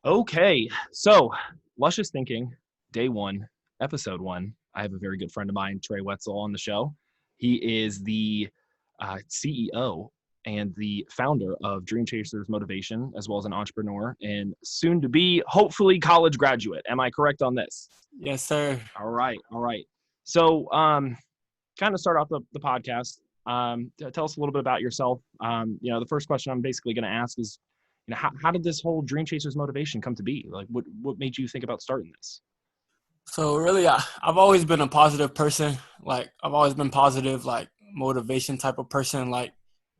Okay, so Luscious Thinking, day one, episode one. I have a very good friend of mine, Trey Whetzel, on the show. He is the CEO and the founder of Dreamchasers Motivation, as well as an entrepreneur and soon to be, hopefully, college graduate. Am I correct on this? Yes, sir. All right, all right. So, kind of start off the podcast. Tell us a little bit about yourself. The first question I'm basically going to ask is, how did this whole Dream Chasers motivation come to be? Like, what made you think about starting this? So really, I've always been a positive person. Like I've always been positive, like motivation type of person. Like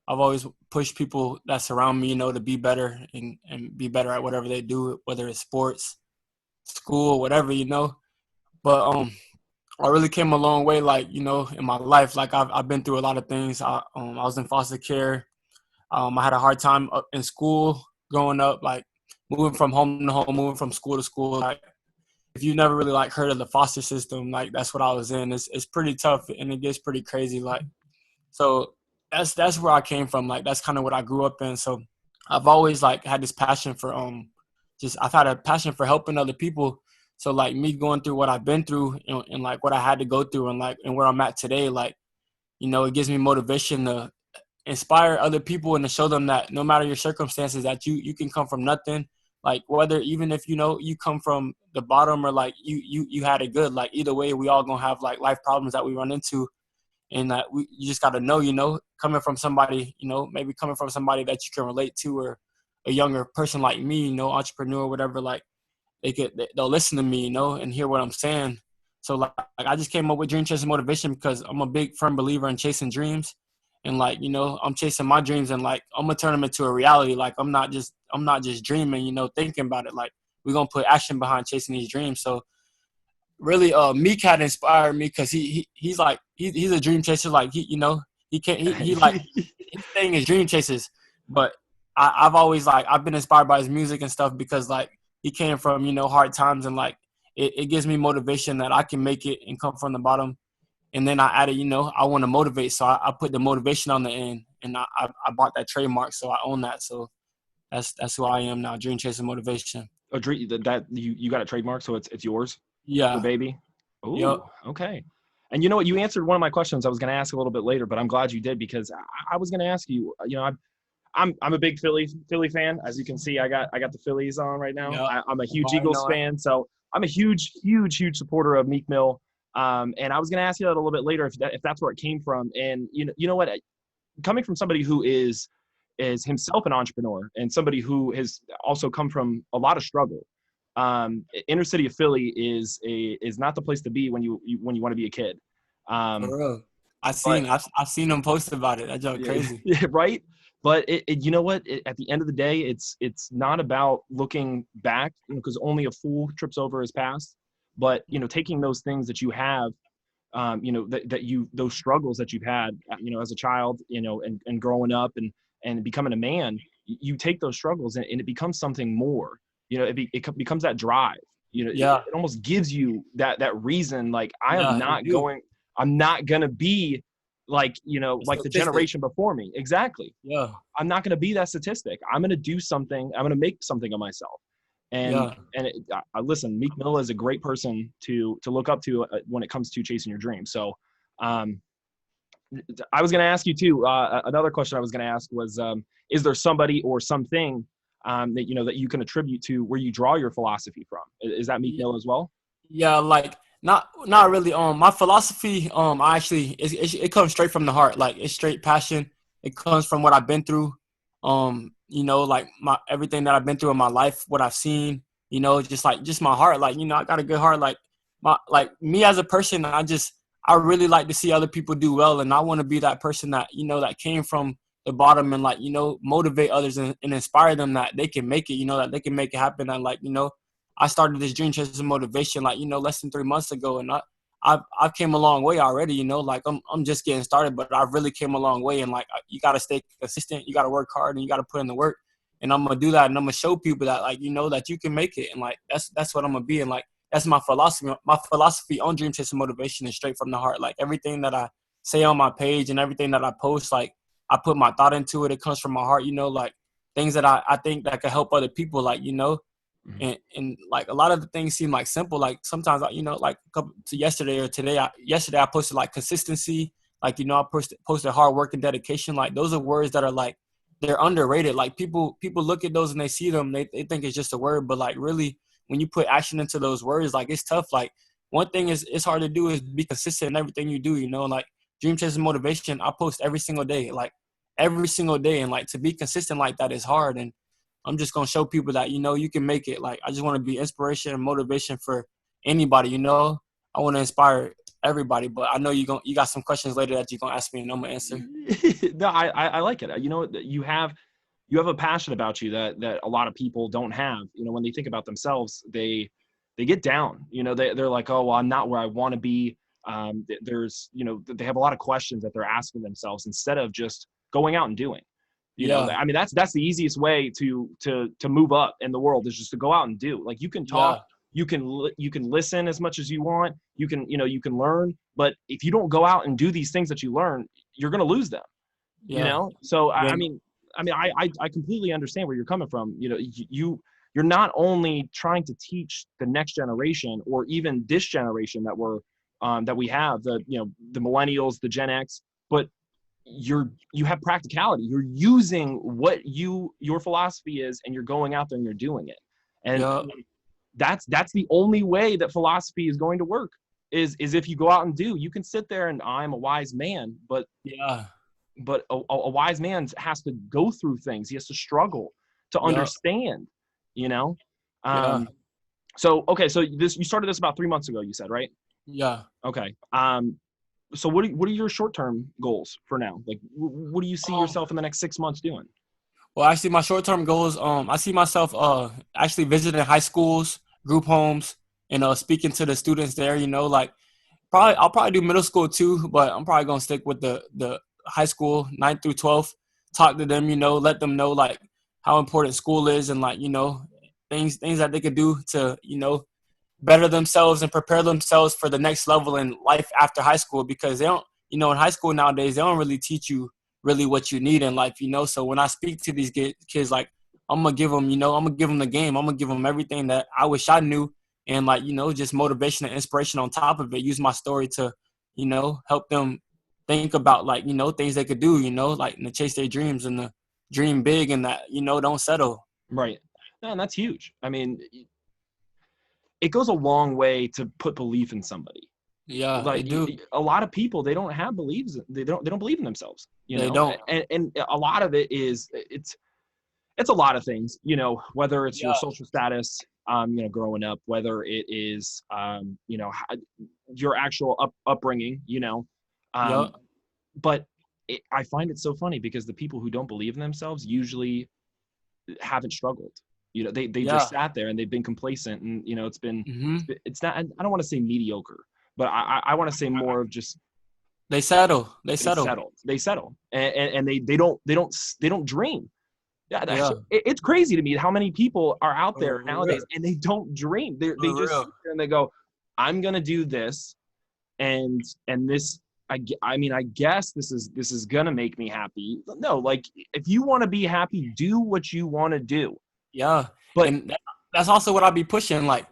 I've always pushed people that surround me, to be better and be better at whatever they do, whether it's sports, school, whatever. But I really came a long way, like in my life. Like I've been through a lot of things. I was in foster care. I had a hard time in school growing up, like moving from home to home, moving from school to school. Like if you never really like heard of the foster system, like that's what I was in. It's pretty tough and it gets pretty crazy. Like so that's where I came from. Like that's kind of what I grew up in. So I've always like had this passion for just I've had a passion for helping other people. So like me going through what I've been through and like what I had to go through and where I'm at today, like it gives me motivation to inspire other people and to show them that no matter your circumstances that you can come from nothing, like whether even if you come from the bottom or like you had it good, like either way we all gonna have like life problems that we run into, and that you just got to know coming from somebody, maybe coming from somebody that you can relate to, or a younger person like me, entrepreneur, whatever, like they'll listen to me, and hear what I'm saying. So like I just came up with Dream Chasers Motivation because I'm a big firm believer in chasing dreams. And like, I'm chasing my dreams and like I'm gonna turn them into a reality. Like I'm not just dreaming, thinking about it. Like we're gonna put action behind chasing these dreams. So really Meek had inspired me because he's like he's a dream chaser. Like he can't he like his thing is dream chasers. But I've always like I've been inspired by his music and stuff because like he came from hard times, and like it gives me motivation that I can make it and come from the bottom. And then I added, I want to motivate, so I put the motivation on the end, and I bought that trademark, so I own that. So that's who I am now, Dream Chaser Motivation. Oh, Dream, that you got a trademark, so it's yours, the Yeah. baby. Yep. Ooh, okay. And you know what? You answered one of my questions I was going to ask a little bit later, but I'm glad you did because I was going to ask you. I'm a big Philly fan. As you can see, I got the Phillies on right now. Yep. I'm a huge I Eagles know it. fan, so I'm a huge supporter of Meek Mill. And I was going to ask you that a little bit later if that's where it came from. And you know what? Coming from somebody who is himself an entrepreneur and somebody who has also come from a lot of struggle. Inner city of Philly is not the place to be when you want to be a kid. For Um, real. but I've seen them post about it. That joke yeah, crazy. yeah, right. But you know what? At the end of the day, it's not about looking back, because only a fool trips over his past. But taking those things that you have, those struggles that you've had, as a child, and growing up and becoming a man, you take those struggles and it becomes something more. It becomes that drive. Yeah. It almost gives you that reason. Like Yeah. You do. I'm not gonna be A like the statistic. generation before me. Exactly. Yeah. I'm not gonna be that statistic. I'm gonna do something. I'm gonna make something of myself. And Yeah. listen, Meek Mill is a great person to look up to when it comes to chasing your dreams. So, um, I was going to ask you too. Another question I was going to ask was, is there somebody or something that you can attribute to where you draw your philosophy from? Is that Meek Mill as well? Yeah, like not really. My philosophy, I actually it comes straight from the heart. Like it's straight passion. It comes from what I've been through. Like my everything that I've been through in my life, what I've seen. Just my heart. Like I got a good heart. Like me as a person, I really like to see other people do well, and I want to be that person that that came from the bottom and like motivate others and inspire them that they can make it. That they can make it happen. And like I started this Dream Chasers Motivation like less than 3 months ago, and I've came a long way already. Like I'm just getting started, but I've really came a long way. And like you gotta stay consistent, you gotta work hard, and you gotta put in the work. And I'm gonna do that, and I'm gonna show people that like that you can make it, and like that's what I'm gonna be. And like that's my philosophy. My philosophy on Dream Chasers Motivation is straight from the heart. Like everything that I say on my page and everything that I post, like I put my thought into it. It comes from my heart. Like things that I think that could help other people. Like Mhm. And like a lot of the things seem like simple. Like sometimes, like a couple to yesterday or today, yesterday I posted like consistency. Like, I posted hard work and dedication. Like those are words that are like, they're underrated. Like people look at those and they see them, they think it's just a word, but like really when you put action into those words, like it's tough. Like one thing is it's hard to do is be consistent in everything you do, like Dreamchasers Motivation, I post every single day, like every single day. And like to be consistent like that is hard. And I'm just going to show people that, you can make it. Like, I just want to be inspiration and motivation for anybody, I want to inspire everybody, but I know you got some questions later that you're going to ask me and I'm going to answer. No, I like it. You have a passion about you that a lot of people don't have. When they think about themselves, they get down. They're like, oh, well, I'm not where I want to be. They have a lot of questions that they're asking themselves instead of just going out and doing. Yeah. I mean, that's the easiest way to move up in the world, is just to go out and do. Like, you can talk, Yeah. you can listen as much as you want. You can learn, but if you don't go out and do these things that you learn, you're going to lose them. Yeah. So Yeah. I completely understand where you're coming from. You're not only trying to teach the next generation, or even this generation that we have, the millennials, the Gen X, but you have practicality. You're using what your philosophy is, and you're going out there and you're doing it. And Yeah. that's the only way that philosophy is going to work, is if you go out and do. You can sit there and, I'm a wise man, but Yeah. a wise man has to go through things. He has to struggle to Yeah. understand, you know? Yeah. Okay. So you started this about 3 months ago, you said, right? Yeah. Okay. So what are your short-term goals for now? Like, what do you see yourself in the next 6 months doing? Well, actually, my short-term goals, I see myself actually visiting high schools, group homes, and speaking to the students there. Like I'll probably do middle school too, but I'm probably gonna stick with the high school, 9th through 12th. Talk to them, let them know like how important school is, and like things that they could do to better themselves and prepare themselves for the next level in life after high school, because they don't, in high school nowadays, they don't really teach you really what you need in life, So when I speak to these kids, like I'm gonna give them, the game. I'm gonna give them everything that I wish I knew, and like just motivation and inspiration on top of it. Use my story to, help them think about like things they could do, like and to chase their dreams and to dream big, and that don't settle. Right. No, and that's huge. I mean, it goes a long way to put belief in somebody. Yeah, Like, it do. a lot of people, they don't have beliefs. They don't believe in themselves. They don't. And a lot of it is, it's a lot of things. Whether it's your Yeah. social status, growing up, whether it is, your actual upbringing, Yeah. but I find it so funny, because the people who don't believe in themselves usually haven't struggled. They Yeah. just sat there and they've been complacent, and Hmm. it's not. I don't want to say mediocre, but I want to say more of just, They settle. They they settle. settle. They settle, and they don't dream. Yeah, Yeah. it's crazy to me how many people are out For there real. nowadays and they don't dream. They For just real. sit there and they go, I'm gonna do this, and this. I guess this is gonna make me happy. No, like, if you want to be happy, do what you want to do. Yeah. But And that's also what I be pushing. Like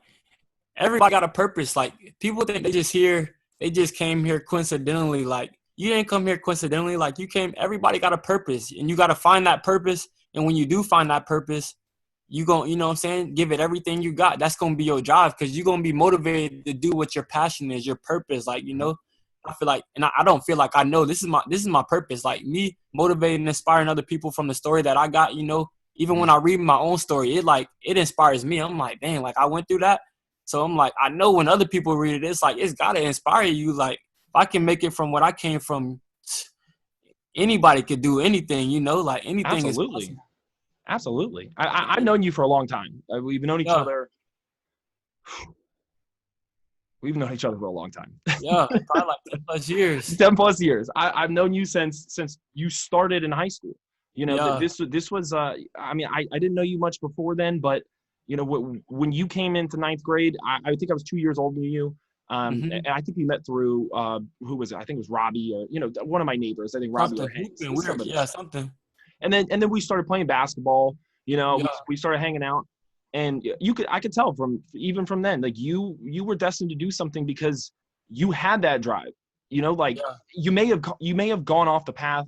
everybody got a purpose. Like people think they just came here coincidentally. Like you didn't come here coincidentally. Like you came, everybody got a purpose, and you got to find that purpose. And when you do find that purpose, you going, what I'm saying? Give it everything you got. That's going to be your drive, because you're going to be motivated to do what your passion is, your purpose. Like, I feel like, and I don't feel like I know this is my purpose. Like me motivating and inspiring other people from the story that I got, even when I read my own story, it inspires me. I'm like, dang, like I went through that. So I'm like, I know when other people read it, it's like, it's got to inspire you. Like if I can make it from what I came from, anybody could do anything, like anything is absolutely, possible. absolutely. I've known you for a long time. We've known each Yeah. other. We've known each other for a long time. Yeah. Probably like 10 plus years. 10 plus years. I've known you since you started in high school. Yeah. This was, I didn't know you much before then, but when you came into ninth grade, I think I was 2 years older than you. Mm-hmm. And I think we met through, who was it? I think it was Robbie, or one of my neighbors. I think Robbie or Something Hanks, hooping weird. somebody. Yeah. Something. And then we started playing basketball. Yeah. We started hanging out. And I could tell even from then, like you were destined to do something because you had that drive, like Yeah. you may have gone off the path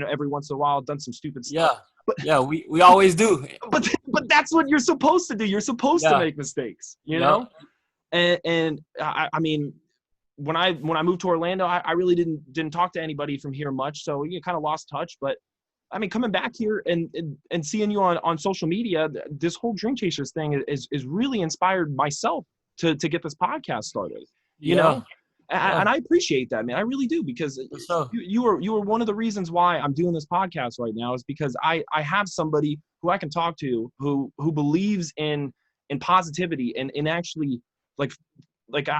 every once in a while, done some stupid stuff, Yeah. Yeah. We always do. but that's what you're supposed to do. You're supposed to Yeah. make mistakes, Yeah. and I mean, when I moved to Orlando, I really didn't talk to anybody from here much, so you kind of lost touch. But I mean, coming back here and seeing you on social media, this whole Dream Chasers thing is really inspired myself to get this podcast started. Yeah. Yeah. And I appreciate that, man. I really do, because For sure. you were one of the reasons why I'm doing this podcast right now, is because I have somebody who I can talk to who believes in positivity and in actually like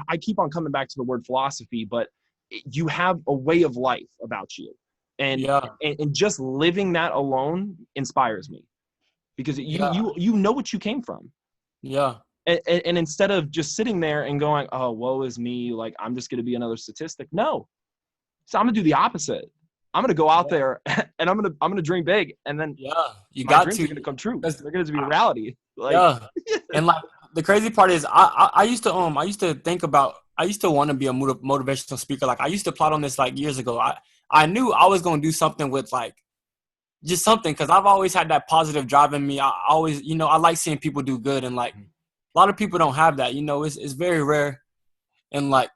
I keep on coming back to the word philosophy, but you have a way of life about you. And, Yeah. and just living that alone inspires me, because Yeah. you know what you came from. Yeah. And instead of just sitting there and going, oh, woe is me, like I'm just going to be another statistic. No. So I'm going to do the opposite. I'm going to go out there and I'm going to dream big. And then Yeah. You my got dreams to. are going to come true. Because They're going to be reality. Like, yeah. And like the crazy part is I used to I used to want to be a motivational speaker. Like I used to plot on this like years ago. I knew I was going to do something with like just something, because I've always had that positive drive in me. I always, I like seeing people do good, and like a lot of people don't have that. It's very rare. And like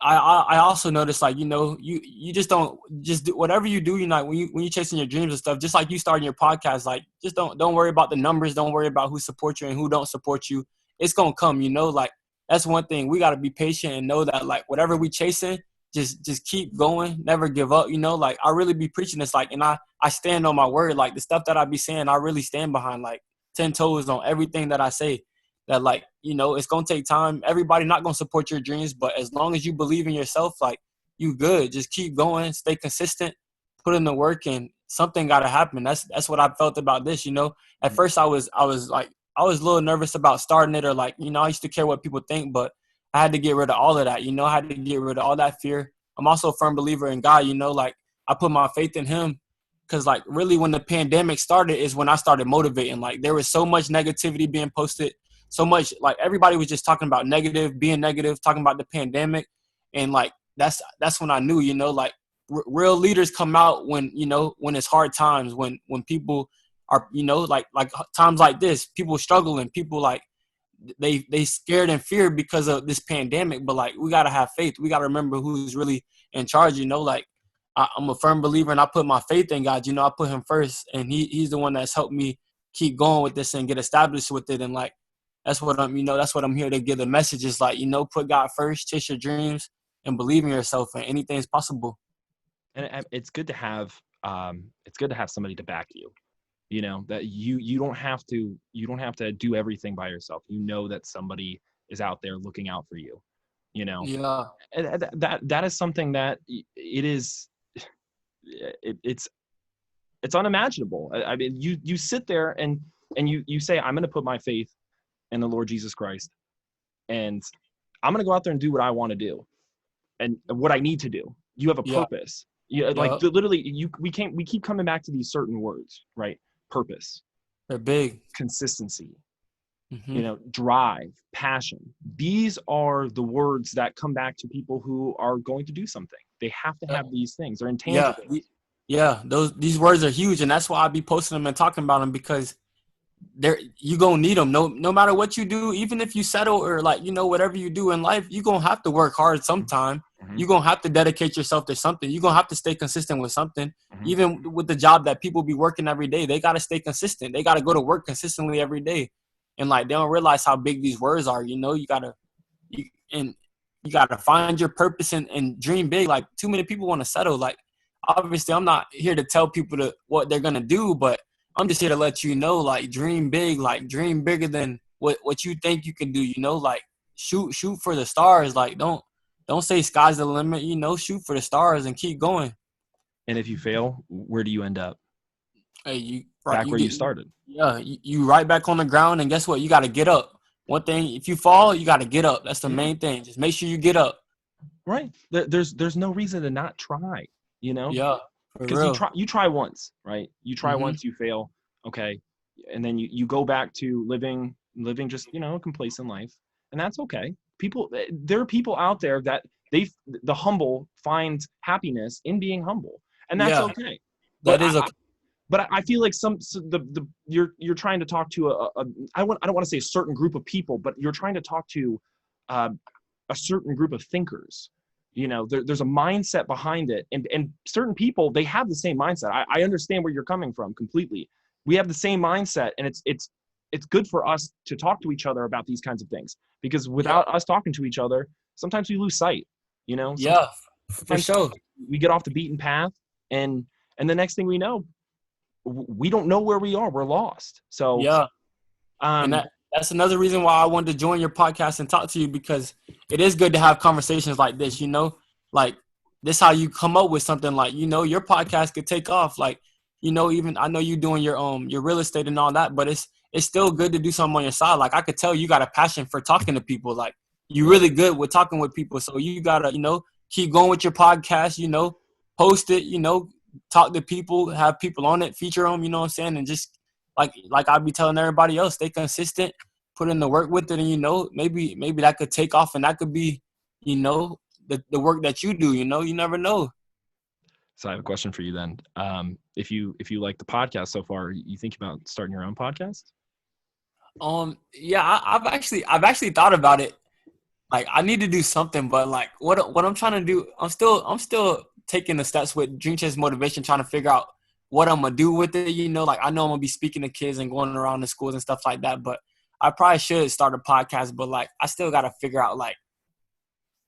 I also noticed, like, you just don't just do whatever you do, when you're chasing your dreams and stuff, just like you starting your podcast, like just don't worry about the numbers, don't worry about who supports you and who don't support you. It's gonna come, like that's one thing. We gotta be patient and know that like whatever we chasing, just keep going, never give up, like I really be preaching this, like, and I stand on my word, like the stuff that I be saying, I really stand behind, like 10 toes on everything that I say. That like, it's gonna take time. Everybody not gonna support your dreams, but as long as you believe in yourself, like you good. Just keep going, stay consistent, put in the work, and something gotta happen. That's what I felt about this. At first I was a little nervous about starting it, or like, I used to care what people think, but I had to get rid of all of that. I had to get rid of all that fear. I'm also a firm believer in God. Like I put my faith in Him. Cause like really when the pandemic started is when I started motivating. Like there was so much negativity being posted, so much, like everybody was just talking about being negative, talking about the pandemic. And like, that's when I knew, like real leaders come out when, when it's hard times, when people are, like times like this, people struggling, people like they scared and feared because of this pandemic. But like, we got to have faith. We got to remember who's really in charge, like I'm a firm believer, and I put my faith in God. I put Him first, and he's the one that's helped me keep going with this and get established with it. And like, that's what I'm here to give the message is like, put God first, chase your dreams, and believe in yourself, and anything is possible. And it's good to have somebody to back you, that you don't have to do everything by yourself. That somebody is out there looking out for you, Yeah. and that is something that it's unimaginable. I mean, you sit there and you say, I'm going to put my faith in the Lord Jesus Christ, and I'm going to go out there and do what I want to do and what I need to do. You have a Yeah. purpose. Yeah, like Yeah. literally we keep coming back to these certain words, right? Purpose, They're big. consistency, Mm-hmm. drive, passion. These are the words that come back to people who are going to do something. They have to have these things. They're Yeah. intangible. Yeah. These words are huge, and that's why I be posting them and talking about them, because you gonna need them. No matter what you do, even if you settle or like, whatever you do in life, you gonna have to work hard sometime. Mm-hmm. You gonna have to dedicate yourself to something. You gonna have to stay consistent with something. Mm-hmm. Even with the job that people be working every day, they gotta stay consistent. They gotta go to work consistently every day. And like, they don't realize how big these words are. You gotta find your purpose and dream big. Like too many people want to settle. Like obviously I'm not here to tell people what they're gonna do, but I'm just here to let you know, like, dream big, like dream bigger than what you think you can do, like shoot for the stars. Like don't say sky's the limit, shoot for the stars and keep going. And if you fail, where do you end up? Hey, back where you started. Yeah, you right back on the ground, and guess what? You got to get up. One thing, if you fall, you got to get up. That's the main thing. Just make sure you get up. Right. There's no reason to not try, Yeah, for because real. you try once, right? You try once, you fail, okay, and then you go back to living living just, a complacent life. And that's okay. There are people out there that the humble find happiness in being humble. And that's Yeah, okay. But that is okay. I feel like you're trying to talk to I don't want to say a certain group of people, but you're trying to talk to uh, a certain group of thinkers. There's a mindset behind it, and certain people, they have the same mindset. I understand where you're coming from completely. We have the same mindset, and it's good for us to talk to each other about these kinds of things, because Yeah, without us talking to each other, sometimes we lose sight. yeah, for Sometimes sure. we get off the beaten path, and the next thing we know, we don't know where we are. We're lost. So, Yeah. And um, that's another reason why I wanted to join your podcast and talk to you, because it is good to have conversations like this, like this, how you come up with something like, your podcast could take off. Like, even I know you doing your real estate and all that, but it's still good to do something on your side. Like, I could tell you got a passion for talking to people. Like, you really good with talking with people. So you gotta, keep going with your podcast, post it, talk to people, have people on it, feature them, you know what I'm saying? And just like I'll be telling everybody else, stay consistent, put in the work with it, and maybe that could take off, and that could be, the work that you do. You never know. so I have a question for you then. If you like the podcast so far, you think about starting your own podcast? Yeah, I've actually thought about it. Like, I need to do something, but like what I'm trying to do, I'm still taking the steps with Dreamchasers Motivation, trying to figure out what I'm gonna do with it. Like, I know I'm gonna be speaking to kids and going around the schools and stuff like that, but I probably should start a podcast. But like, I still gotta figure out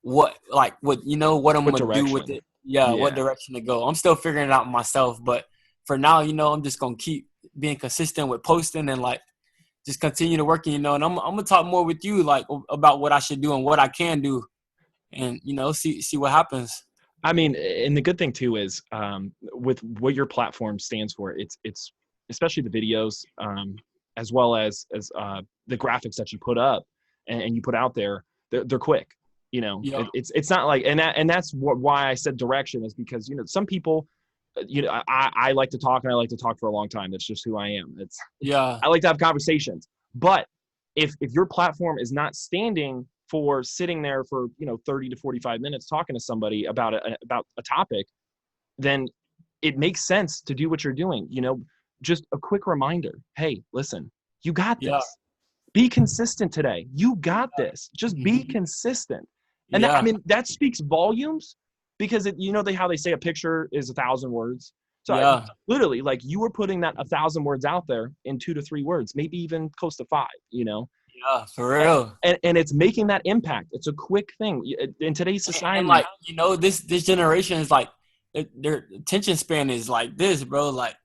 what what I'm What gonna do with direction? it. Yeah, what Yeah. direction to go. I'm still figuring it out myself, but for now, I'm just gonna keep being consistent with posting and like just continue to work. And I'm gonna talk more with you like about what I should do and what I can do, and see what happens. I mean, and the good thing too is, with what your platform stands for, it's especially the videos, as well as the graphics that you put up and you put out there. They're quick. Yeah, It's not like, and that's why I said direction, is because some people, I like to talk, and I like to talk for a long time. That's just who I am. yeah, I like to have conversations. But if your platform is not standing for sitting there for 30 to 45 minutes talking to somebody about a topic, then it makes sense to do what you're doing. Just a quick reminder. Hey, listen, you got yeah, this. Be consistent today. You got this. Just be mhm, consistent. And yeah, that speaks volumes, because how they say a picture is 1,000 words. So yeah, literally, like, you were putting that 1,000 words out there in 2 to 3 words, maybe even close to 5. yeah, for real. And it's making that impact. It's a quick thing in today's And society. like, this generation is like, their attention span is like this, bro. Like,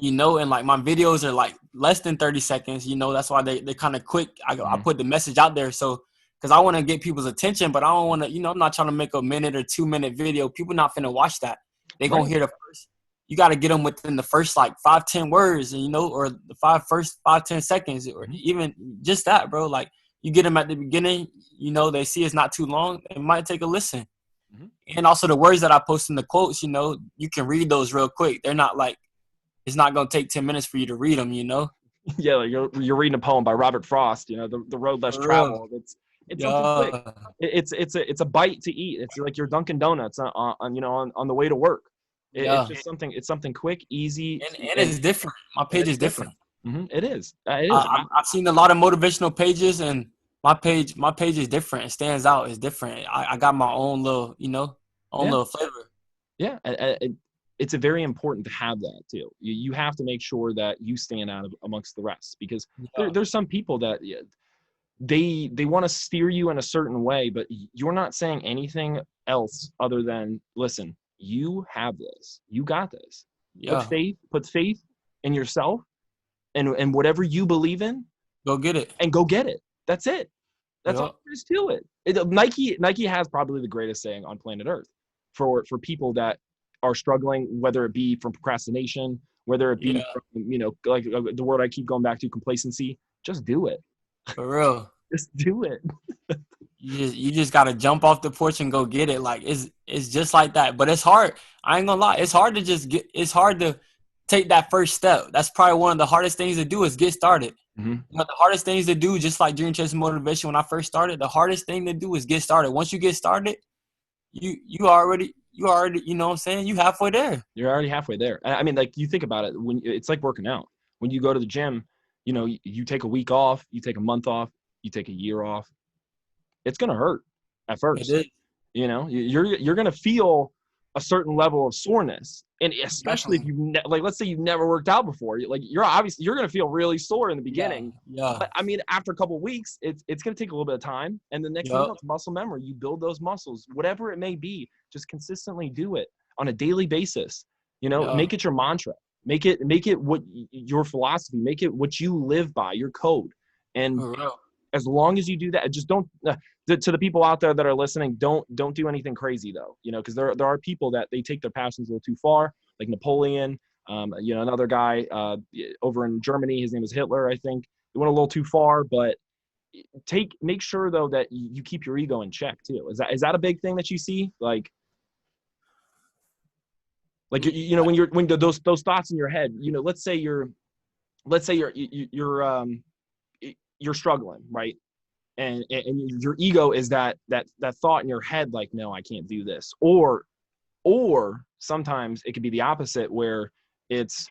and like my videos are like less than 30 seconds. That's why they kind of quick. I Mhm. put the message out there, so because I want to get people's attention, but I don't want to. I'm not trying to make a minute or 2 minute video. People not finna watch that. They gonna Right. hear the first. You got to get them within the first like 5-10 words, and or the first 5-10 seconds, or Mhm. even just that, bro. Like, you get them at the beginning. They see it's not too long. It might take a listen. Mhm. And also the words that I post in the quotes, you can read those real quick. They're not like, it's not gonna take 10 minutes for you to read them. Yeah, like you're reading a poem by Robert Frost. The road less For real. traveled. It's something quick. Yeah. It's a bite to eat. It's like your Dunkin' Donuts on the way to work. It's Yeah. just something quick, easy, And and it's different. My and page it's is different. different. It is. It is. I've seen a lot of motivational pages, and my page is different. It stands out. It's different. I got my own little, own Yeah. little flavor. Yeah. It's a very important to have that too. You have to make sure that you stand out amongst the rest, because Yeah. there's some people that, yeah, they want to steer you in a certain way, but you're not saying anything else other than, listen, you have this. You got this. Put Yeah. faith in yourself, and whatever you believe in, Go get it. and go get it. That's it. That's all Yeah. there is to it. Nike has probably the greatest saying on planet Earth for people that are struggling, whether it be from procrastination, whether it be Yeah. from, like the word I keep going back to, complacency. Just do it. For real. Just do it. You just gotta jump off the porch and go get it. Like, it's just like that. But it's hard. I ain't gonna lie. It's hard to take that first step. That's probably one of the hardest things to do, is get started. Mhm. You know, the hardest things to do, just like Dreamchasers Motivation when I first started, the hardest thing to do is get started. Once you get started, you already, you know what I'm saying? You halfway there. You're already halfway there. I mean, like, you think about it, when it's like working out. When you go to the gym, you know, you take a week off, you take a month off, you take a year off. It's gonna hurt at It first. is. You know, you're gonna feel a certain level of soreness, and especially if Definitely. you like, let's say you've never worked out before, you're obviously you're gonna feel really sore in the Yeah. beginning. Yeah. But I mean, after a couple of weeks, it's gonna take a little bit of time, and the next thing you know, Yep. it's muscle memory. You build those muscles, whatever it may be. Just consistently do it on a daily basis. You know, Yeah. make it your mantra. Make it what your philosophy. Make it what you live by. Your code. And For real. as long as you do that, just don't to the people out there that are listening, don't do anything crazy though, you know, because there are people that they take their passions a little too far, like Napoleon. You know, another guy over in Germany, his name is Hitler, I think. He went a little too far, but make sure though that you keep your ego in check too. Is that a big thing that you see, like you know, when those thoughts in your head, you know, let's say you're struggling, right? And your ego is that thought in your head, like, no, I can't do this. Or sometimes it could be the opposite, where it's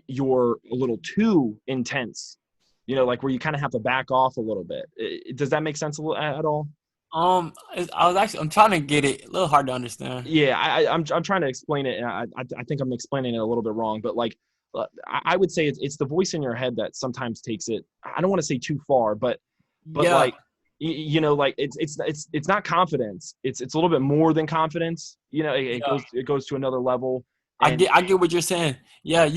you're a little too intense, you know, like where you kind of have to back off a little bit. Does that make sense at all? I'm trying to get it a little hard to understand. Yeah, I'm trying to explain it, and I think I'm explaining it a little bit wrong, but like, I would say it's the voice in your head that sometimes takes it. I don't want to say too far, but Yeah. like, you know, like it's not confidence. It's a little bit more than confidence. You know, Yeah. it goes to another level. I And get what you're saying. Yeah,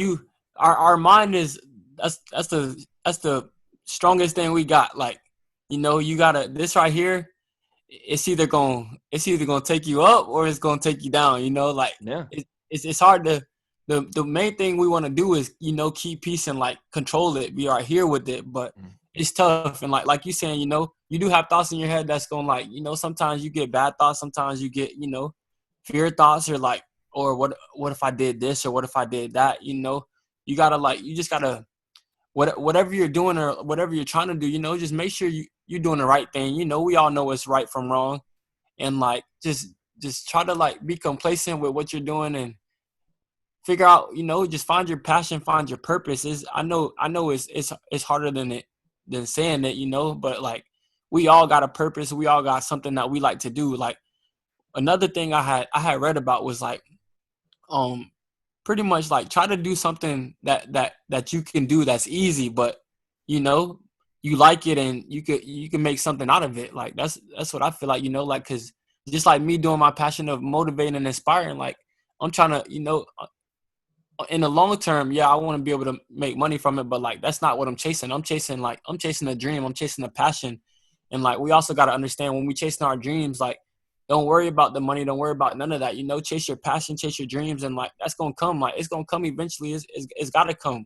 our mind is that's the strongest thing we got. Like, you know, you gotta this right here, it's either gonna take you up or it's gonna take you down, you know, like yeah, it's hard to the main thing we want to do is, you know, keep peace and like control it, be right here with it, but it's tough. And like you saying, you know, you do have thoughts in your head that's gonna, like, you know, sometimes you get bad thoughts, sometimes you get, you know, fear thoughts, or like, or what if I did this, or what if I did that, you know. You just gotta whatever you're doing or whatever you're trying to do, you know, just make sure you're doing the right thing. You know, we all know what's right from wrong, and like just try to like be complacent with what you're doing and figure out, you know, just find your passion, find your purpose. Is I know it's harder than saying it, you know, but like we all got a purpose, we all got something that we like to do. Like another thing I had read about was like um pretty much like try to do something that you can do that's easy, but you know you like it and you can make something out of it. Like that's what I feel like, you know, like because just like me doing my passion of motivating and inspiring, like I'm trying to, you know, in the long term, yeah, I want to be able to make money from it, but like that's not what I'm chasing. I'm chasing a dream. I'm chasing a passion, and like we also got to understand when we chasing our dreams, like don't worry about the money, don't worry about none of that. You know, chase your passion, chase your dreams, and like that's gonna come. Like it's gonna come eventually. It's got to come,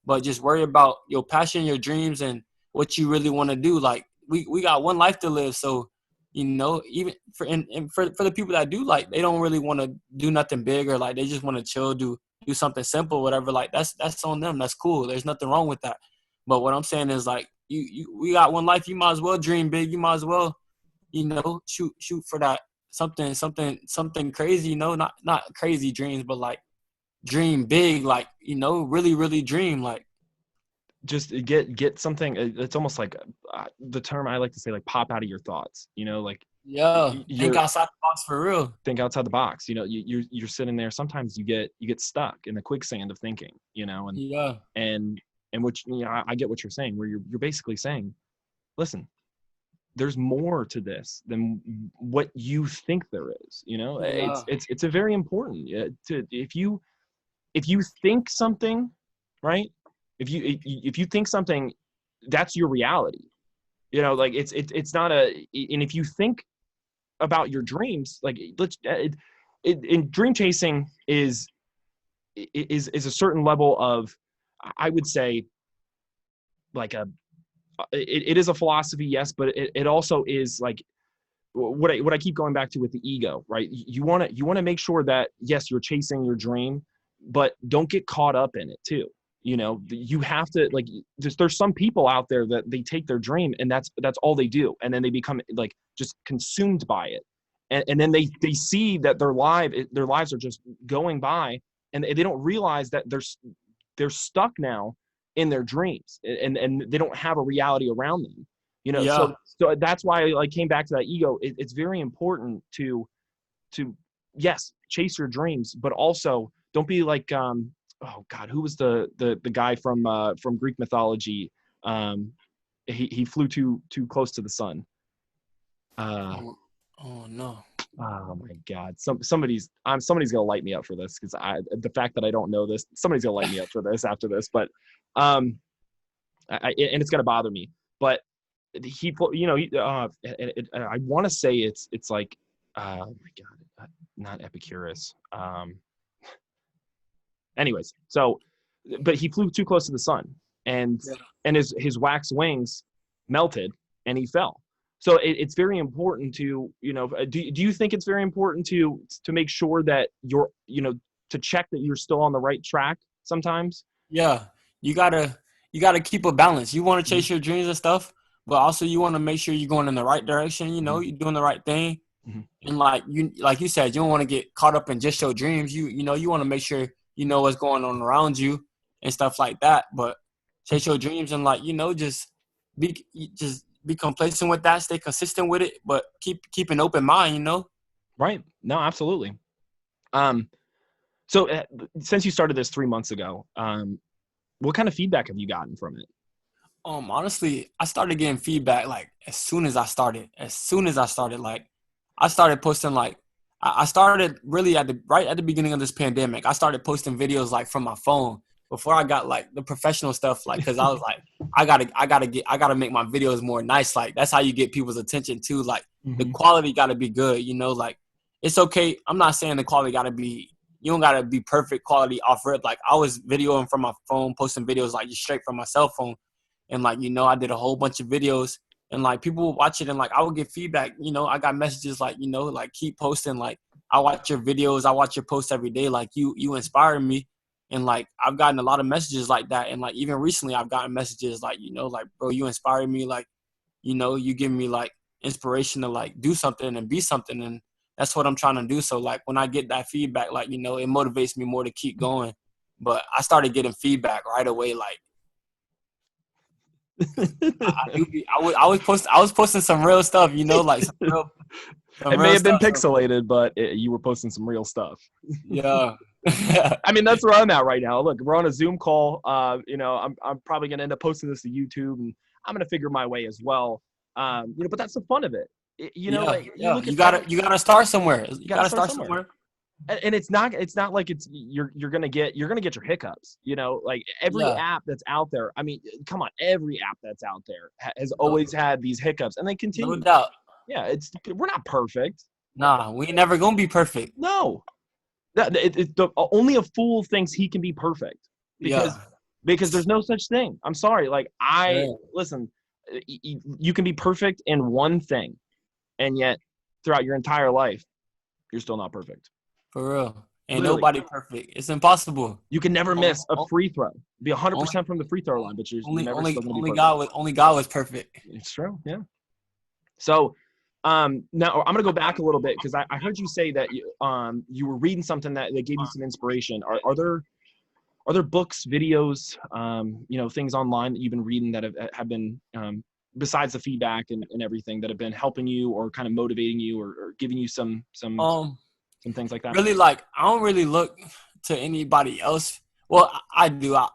but just worry about your passion, your dreams, and what you really want to do. Like we got one life to live, so you know, even for the people that do, like they don't really want to do nothing big, or like they just want to chill, do something simple, whatever. Like that's on them. That's cool. There's nothing wrong with that. But what I'm saying is like we got one life. You might as well dream big. You might as well, you know, shoot for that something crazy. You know, not crazy dreams, but like dream big. Like, you know, really dream. Like, just get something. It's almost like the term I like to say, like, pop out of your thoughts. You know, like, yeah, think you're outside the box for real. think outside the box. You know, you're sitting there. Sometimes you get stuck in the quicksand of thinking. You know, Yeah, and which, you know, I get what you're saying, where you're basically saying, listen, there's more to this than what you think there is. You know, yeah, it's a very important, to if you think something, right? If you think something, that's your reality. You know, like it's not a. And if you think about your dreams, like, in dream chasing is a certain level of, I would say, like it is a philosophy, yes, but it also is like what I keep going back to with the ego, right? You want to make sure that, yes, you're chasing your dream, but don't get caught up in it too. you have to, like, there's some people out there that they take their dream and that's all they do. And then they become like just consumed by it. And then they see that their lives are just going by, and they don't realize that they're stuck now in their dreams, and they don't have a reality around them, Yeah. so that's why I like came back to that ego. It's very important to yes, chase your dreams, but also don't be like oh God, who was the guy from Greek mythology? He flew too close to the sun. Oh no. Oh my God, somebody's gonna light me up for this, because the fact that I don't know this, somebody's gonna light me up for this after this, but and it's gonna bother me. But I want to say it's like oh my God, not Epicurus. Anyways, so, but he flew too close to the sun, and Yeah. his wax wings melted, and he fell. So it's very important to, do you think it's very important to make sure that you're, to check that you're still on the right track sometimes? Yeah. You gotta keep a balance. You want to chase your dreams and stuff, but also you want to make sure you're going in the right direction. Mm-hmm. You're doing the right thing. Mm-hmm. And like you said, you don't want to get caught up in just your dreams. You want to make sure you know what's going on around you and stuff like that. But chase your dreams and just be complacent with that. Stay consistent with it, but keep an open mind. Right. No, absolutely. So since you started this 3 months ago, what kind of feedback have you gotten from it? Honestly, I started getting feedback like as soon as I started. Like I started posting like I started really right at the beginning of this pandemic. I started posting videos like from my phone before I got like the professional stuff, like, because I was like, I gotta make my videos more nice. Like that's how you get people's attention too. Like the quality gotta be good. Like it's okay. I'm not saying the quality gotta be. You don't gotta be perfect quality off rip. Like I was videoing from my phone, posting videos like just straight from my cell phone, and like I did a whole bunch of videos, and like people would watch it, and like I would get feedback. I got messages like like keep posting. Like I watch your videos, I watch your posts every day. Like you inspire me, and like I've gotten a lot of messages like that, and like even recently I've gotten messages like like bro, you inspire me. Like you give me like inspiration to like do something and be something, and that's what I'm trying to do. So like when I get that feedback, like it motivates me more to keep going. But I started getting feedback right away. Like I was posting some real stuff. Like some real. It may have been pixelated, but you were posting some real stuff. Yeah. I mean, that's where I'm at right now. Look, we're on a Zoom call. I'm probably gonna end up posting this to YouTube, and I'm gonna figure my way as well. But that's the fun of it. You gotta start somewhere. You gotta start somewhere. And it's not like you're gonna get your hiccups. Like every app that's out there. I mean, come on, every app that's out there has always had these hiccups, and they continue. No doubt. Yeah, we're not perfect. Nah, we ain't never gonna be perfect. No, only a fool thinks he can be perfect, because there's no such thing. I'm sorry. Like listen, you can be perfect in one thing, and yet throughout your entire life, you're still not perfect. For real. Ain't nobody perfect. It's impossible. You can never miss a free throw. Be 100% from the free throw line, but you're never still gonna be perfect. Only God was perfect. It's true. Yeah. So now I'm gonna go back a little bit, because I heard you say that you were reading something that gave you some inspiration. Are there books, videos, things online that you've been reading that have been besides the feedback and everything, that have been helping you or kind of motivating you or giving you some things like that? Really, like I don't really look to anybody else. Well, I do. I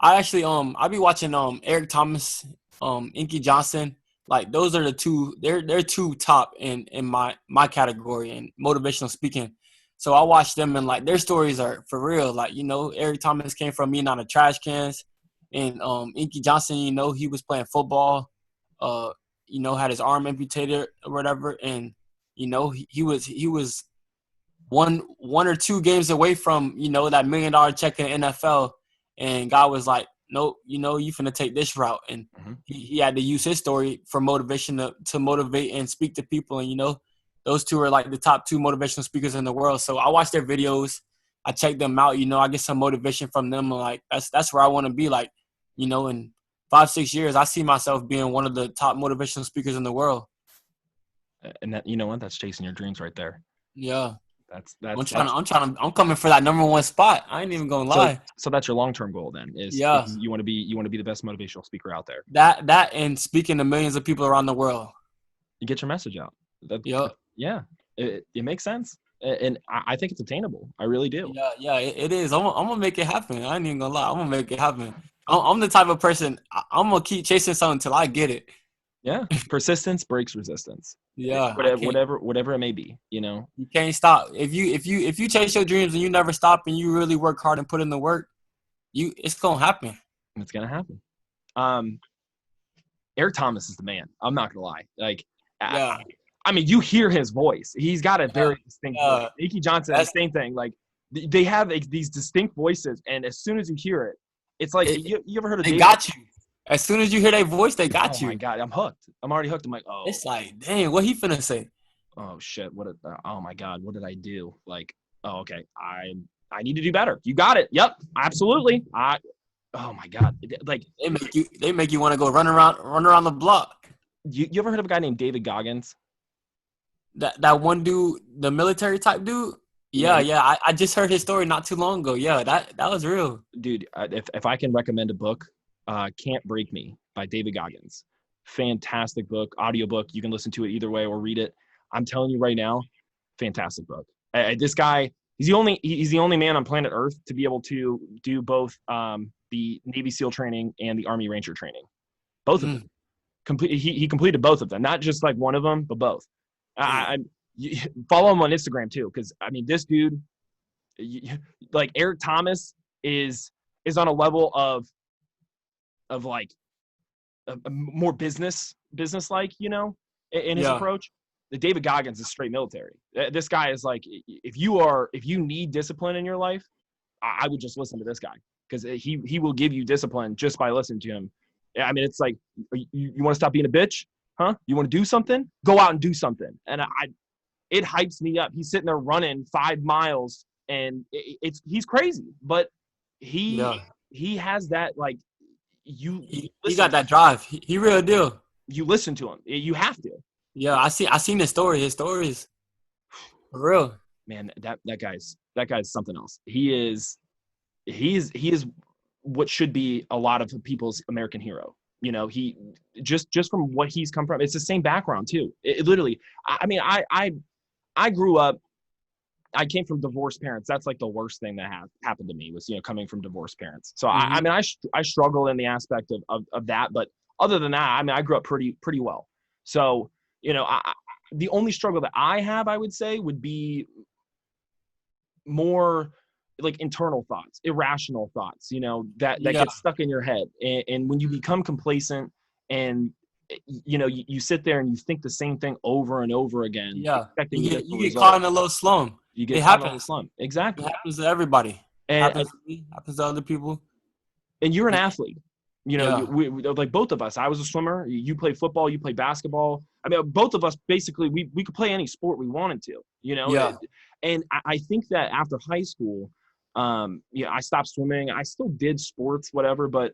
actually I be watching Eric Thomas, Inky Johnson. Like those are the two. They're two top in my category in motivational speaking. So I watch them, and like their stories are for real. Like Eric Thomas came from eating out of trash cans, and Inky Johnson, he was playing football. Had his arm amputated or whatever, and he was one or two games away from that $1 million check in the NFL, and God was like, nope, you finna take this route, and he had to use his story for motivation to motivate and speak to people, and those two are like the top two motivational speakers in the world. So I watch their videos, I check them out. I get some motivation from them. Like that's where I want to be. Like, in 5-6 years, I see myself being one of the top motivational speakers in the world. And that, you know what? That's chasing your dreams right there. Yeah. That's I'm coming for that #1 spot. I ain't even gonna lie. So that's your long-term goal then, is Yeah. you want to be the best motivational speaker out there. That and speaking to millions of people around the world. You get your message out. Yeah. It makes sense. And I think it's attainable. I really do. Yeah, it is. I'm gonna make it happen. I ain't even gonna lie. I'm gonna make it happen. I'm the type of person, I'm gonna keep chasing something until I get it. Yeah. Persistence breaks resistance. Yeah. Whatever it may be, You can't stop. If you chase your dreams and you never stop and you really work hard and put in the work, it's gonna happen. It's gonna happen. Eric Thomas is the man. I'm not gonna lie. Like, yeah. I mean, you hear his voice. He's got a very distinct voice. Nikki Johnson, the same thing. Like, they have these distinct voices, and as soon as you hear it, it's like you ever heard of? They got you. As soon as you hear their voice, they got you. Oh my God, I'm hooked. I'm already hooked. I'm like, oh. It's like, dang, what he finna say? Oh shit! Oh my God, what did I do? Like, oh okay, I need to do better. You got it. Yep, absolutely. Oh my God, like they make you want to go run around the block. You ever heard of a guy named David Goggins? That one dude, the military type dude. Yeah. I just heard his story not too long ago. Yeah, that was real. Dude, if I can recommend a book, Can't Break Me by David Goggins. Fantastic book, audiobook. You can listen to it either way or read it. I'm telling you right now, fantastic book. This guy, he's the only man on planet Earth to be able to do both the Navy SEAL training and the Army Ranger training. Both of them. He completed both of them, not just like one of them, but both. You follow him on Instagram too, because I mean, this dude, like Eric Thomas, is on a level of like a more business like, in his approach. The David Goggins is straight military. This guy is like, if you need discipline in your life, I would just listen to this guy, because he will give you discipline just by listening to him. I mean, it's like, you want to stop being a bitch? Huh? You want to do something? Go out and do something. And it hypes me up. He's sitting there running 5 miles, and he's crazy, but he has that, like, he got that drive. He real deal. You listen to him. You have to. Yeah, I seen his story. His story is for real. Man, that guy's something else. He is what should be a lot of people's American hero. He just from what he's come from, it's the same background too. It literally, I mean, I grew up, I came from divorced parents. That's like the worst thing that happened to me was, coming from divorced parents. So I mean, I struggle in the aspect of that, but other than that, I mean, I grew up pretty well. So, the only struggle that I have, I would say, would be more like internal thoughts, irrational thoughts, that get stuck in your head. And when you become complacent and, you sit there and you think the same thing over and over again. Yeah. You get caught in a little slump. It happens. In a slump. Exactly. It happens to everybody. And, happens to me, happens to other people. And you're an athlete. We, like both of us. I was a swimmer. You play football. You play basketball. I mean, both of us basically we could play any sport we wanted to. Yeah. And I think that after high school, I stopped swimming. I still did sports, whatever, but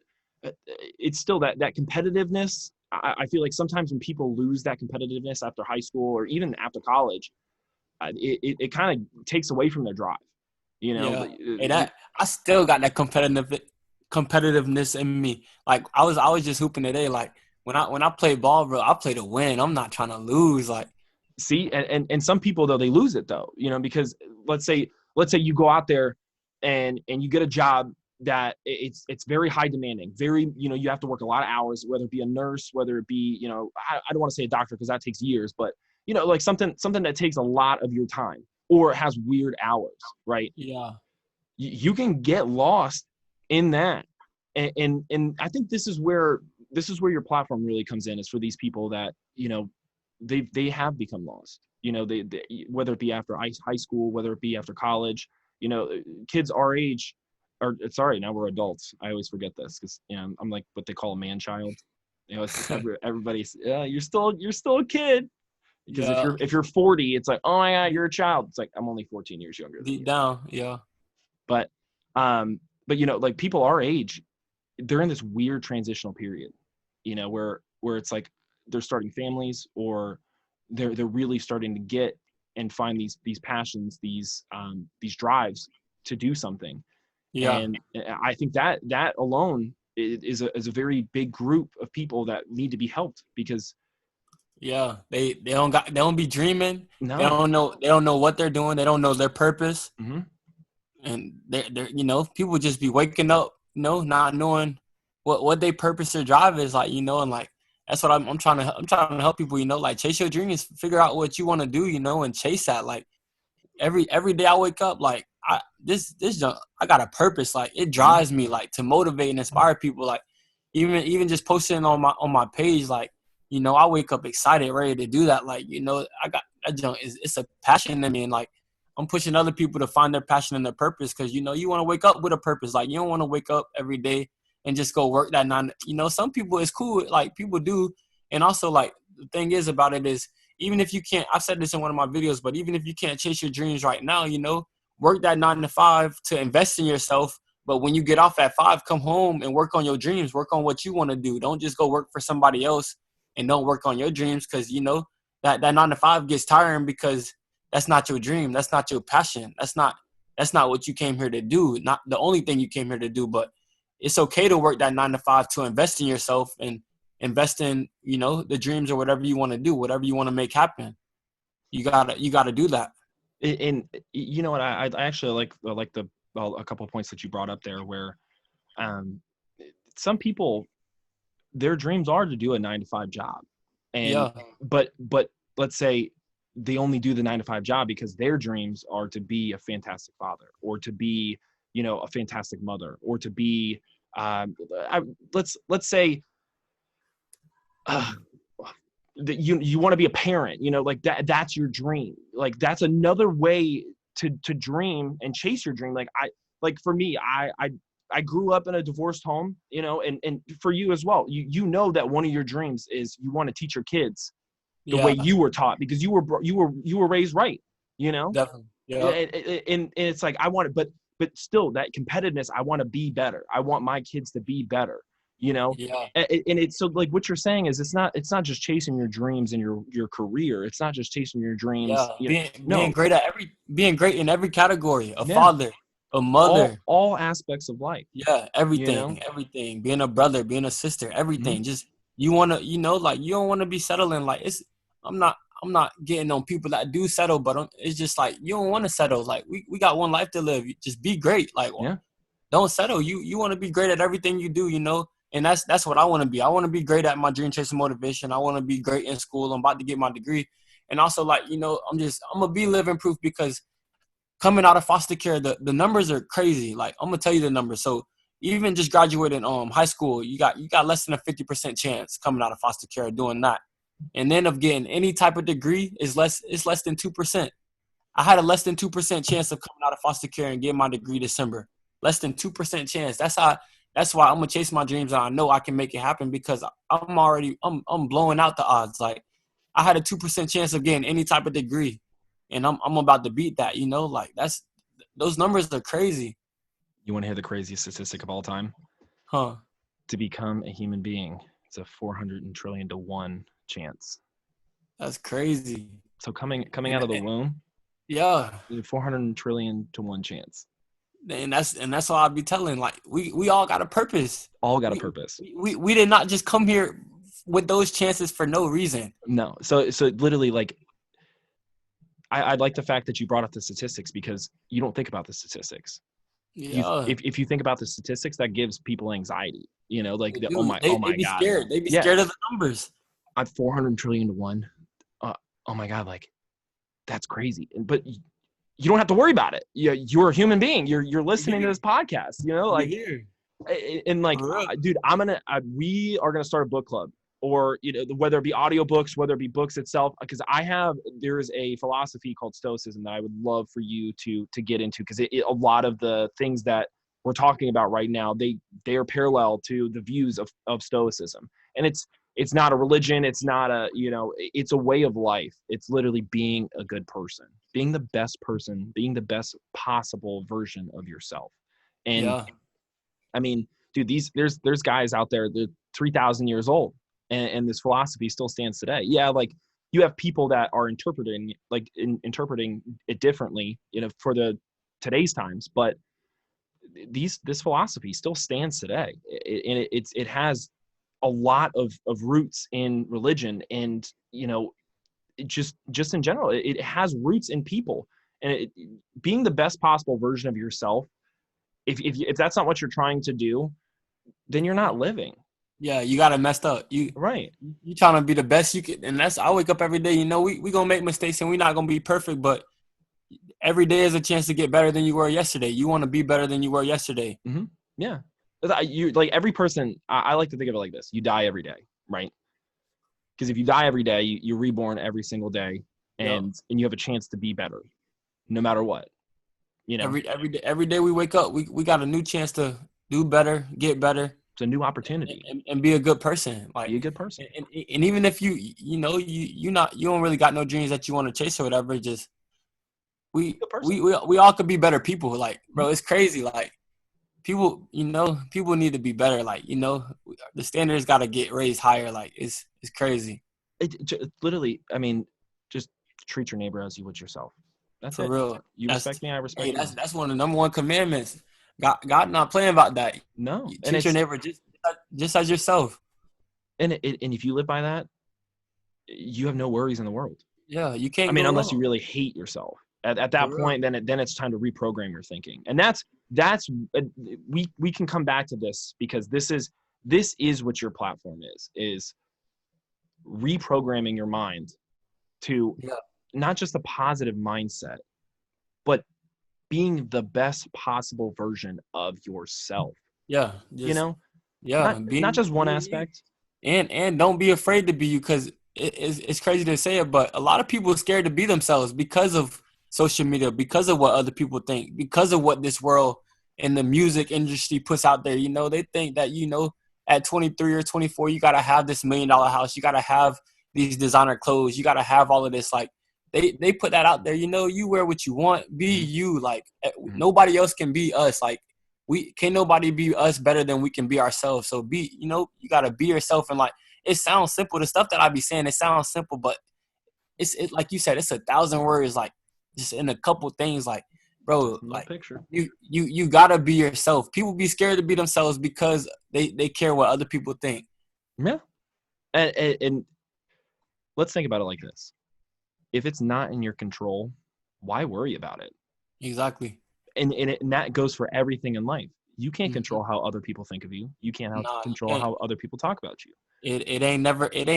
it's still that competitiveness. I feel like sometimes when people lose that competitiveness after high school or even after college, it kind of takes away from their drive. I still got that competitiveness in me. Like I was just hooping today. Like when I play ball, bro, I play to win. I'm not trying to lose. Like, see, and some people though, they lose it though, because let's say you go out there and you get a job that it's very high demanding, very, you have to work a lot of hours, whether it be a nurse, whether it be, I don't want to say a doctor because that takes years, but like something that takes a lot of your time or has weird hours, right? Yeah. You can get lost in that. And I think this is where your platform really comes in, is for these people that, they have become lost, they whether it be after high school, whether it be after college, kids our age, or sorry, now we're adults. I always forget this because I'm like what they call a man child. It's everybody's you're still a kid, because if you're 40, it's like, oh my God, you're a child. It's like, I'm only 14 years younger. Deep down, yeah. But like people our age, they're in this weird transitional period, where it's like they're starting families, or they're really starting to get and find these passions, these drives to do something. Yeah. And I think that alone is a very big group of people that need to be helped, because Yeah. They don't be dreaming. no. They don't know what they're doing. They don't know their purpose. Mm-hmm. And they're people just be waking up, not knowing what their purpose or drive is, like, and like that's what I'm trying to help people, like chase your dreams, figure out what you want to do, and chase that. Like every day I wake up, like I got a purpose. Like it Mm-hmm. drives me, like, to motivate and inspire people. Like even just posting on my page, like, I wake up excited, ready to do that. Like, I got that junk. It's a passion in me, and like I'm pushing other people to find their passion and their purpose, because you want to wake up with a purpose. Like you don't want to wake up every day and just go work that nine. Some people, it's cool, like people do, and also like the thing is about it is, even if you can't, I've said this in one of my videos, but even if you can't chase your dreams right now, work that 9 to 5 to invest in yourself. But when you get off at 5, come home and work on your dreams, work on what you want to do. Don't just go work for somebody else and don't work on your dreams, because that 9 to 5 gets tiring, because that's not your dream. That's not your passion. That's not what you came here to do. Not the only thing you came here to do, but it's okay to work that 9 to 5 to invest in yourself and invest in, the dreams or whatever you want to do, whatever you want to make happen. You gotta do that. And you know what, I actually like a couple of points that you brought up there, where some people, their dreams are to do a 9 to 5 job, and Yeah. but let's say they only do the 9 to 5 job because their dreams are to be a fantastic father, or to be a fantastic mother, or to be let's say that you want to be a parent, like that's your dream. Like that's another way to dream and chase your dream. Like for me, I grew up in a divorced home, and for you as well. You know that one of your dreams is you want to teach your kids the way Yeah. you were taught, because you were raised right, you know. Definitely. Yeah. And it's like I want it, but still that competitiveness. I want to be better. I want my kids to be better, Yeah. And it's so, like, what you're saying is it's not just chasing your dreams and your career. It's not just chasing your dreams, Yeah. no. Being great in every category. A Yeah. father, a mother. All aspects of life, Yeah, you know. everything. Being a brother, being a sister, Mm-hmm. everything. Just you wanna, like you don't wanna be settling. Like I'm not, I'm not getting on people that do settle, but it's just like you don't want to settle. Like we got one life to live. Just be great. Like Yeah. don't settle. You want to be great at everything you do. And that's what I want to be. I want to be great at my Dreamchasers Motivation. I want to be great in school. I'm about to get my degree, and also like I'm gonna be living proof, because coming out of foster care, the numbers are crazy. Like I'm gonna tell you the numbers. So even just graduating high school, you got less than a 50% chance coming out of foster care doing that. And then of getting any type of degree is less than 2%. I had a less than 2% chance of coming out of foster care and getting my degree December. Less than 2% chance. That's why I'm gonna chase my dreams, and I know I can make it happen, because I'm blowing out the odds. Like I had a 2% chance of getting any type of degree, and I'm about to beat that. Like those numbers are crazy. You want to hear the craziest statistic of all time? Huh? To become a human being, it's a 400 trillion to 1 chance. That's crazy. So coming out And, of the and womb, yeah, 400 trillion to 1 chance. and that's all I'll be telling. Like we all got a purpose. All got a We, purpose. we did not just come here with those chances for no reason. No. So literally, like, I like the fact that you brought up the statistics, because you don't think about the statistics. Yeah, If you think about the statistics, that gives people anxiety, like they the do. oh They my be God. scared. They be Yeah. scared of the numbers. I'm 400 trillion to 1. Oh my God. Like, that's crazy. But you don't have to worry about it. You're a human being. You're listening to this podcast, We like, here. and like, For real. dude, we are going to start a book club, or, whether it be audiobooks, whether it be books itself, because there is a philosophy called Stoicism that I would love for you to get into, because a lot of the things that we're talking about right now, they are parallel to the views of Stoicism. And it's it's not a religion. It's not a, it's a way of life. It's literally being a good person, being the best person, being the best possible version of yourself. And Yeah. I mean, dude, there's guys out there that 3,000 years old, and this philosophy still stands today. Yeah, like you have people that are interpreting it differently, for the today's times, but this philosophy still stands today, and it has a lot of roots in religion, and just in general, it has roots in people, and being the best possible version of yourself. If that's not what you're trying to do, then you're not living. Yeah, you got it messed up. You Right. you trying to be the best you can, and that's I wake up every day. We gonna make mistakes and we not gonna be perfect, but every day is a chance to get better than you were yesterday. You want to be better than you were yesterday. Mm-hmm. Yeah. You like every person. I like to think of it like this: you die every day, right? Because if you die every day, you're reborn every single day, Yep. and you have a chance to be better, no matter what. Every day we wake up, we got a new chance to do better, get better, It's a new opportunity. and be a good person. Like, Be a good person. and even if you don't really got no dreams that you want to chase or whatever, just we all could be better people. Like, bro, it's crazy. Like, people need to be better. Like, the standards got to get raised higher. Like, it's crazy. Literally, I mean, just treat your neighbor as you would yourself. That's For it. real. You respect me, I respect you. That's one of the number one commandments. God not playing about that. No, You and treat your neighbor just as yourself. and if you live by that, you have no worries in the world. Yeah, you I can't mean, go unless you wrong. really hate yourself. At that For real. point, then it's time to reprogram your thinking, and that's we can come back to this, because this is what your platform is reprogramming your mind to Yeah. not just a positive mindset, but being the best possible version of yourself. Yeah. You Just know, yeah. not just one Being you. aspect. And don't be afraid to be you, because it's crazy to say it, but a lot of people are scared to be themselves because of social media, because of what other people think, because of what this world and the music industry puts out there. They think that, at 23 or 24, you got to have this $1 million house. You got to have these designer clothes. You got to have all of this. Like, they put that out there. You wear what you want. Be Mm-hmm. you. Like, Mm-hmm. nobody else can be us. Like, we can't nobody be us better than we can be ourselves. So you got to be yourself. And like, it sounds simple. The stuff that I be saying, it sounds simple, but it's like you said, it's 1,000 words, like, just in a couple things. Like, bro, Just in the like, picture. you gotta be yourself. People be scared to be themselves because they care what other people think. Yeah, and let's think about it like this: if it's not in your control, why worry about it? Exactly. And that goes for everything in life. You can't Mm-hmm. control how other people think of you. You can't Nah, you control can't. how other people talk about you. It ain't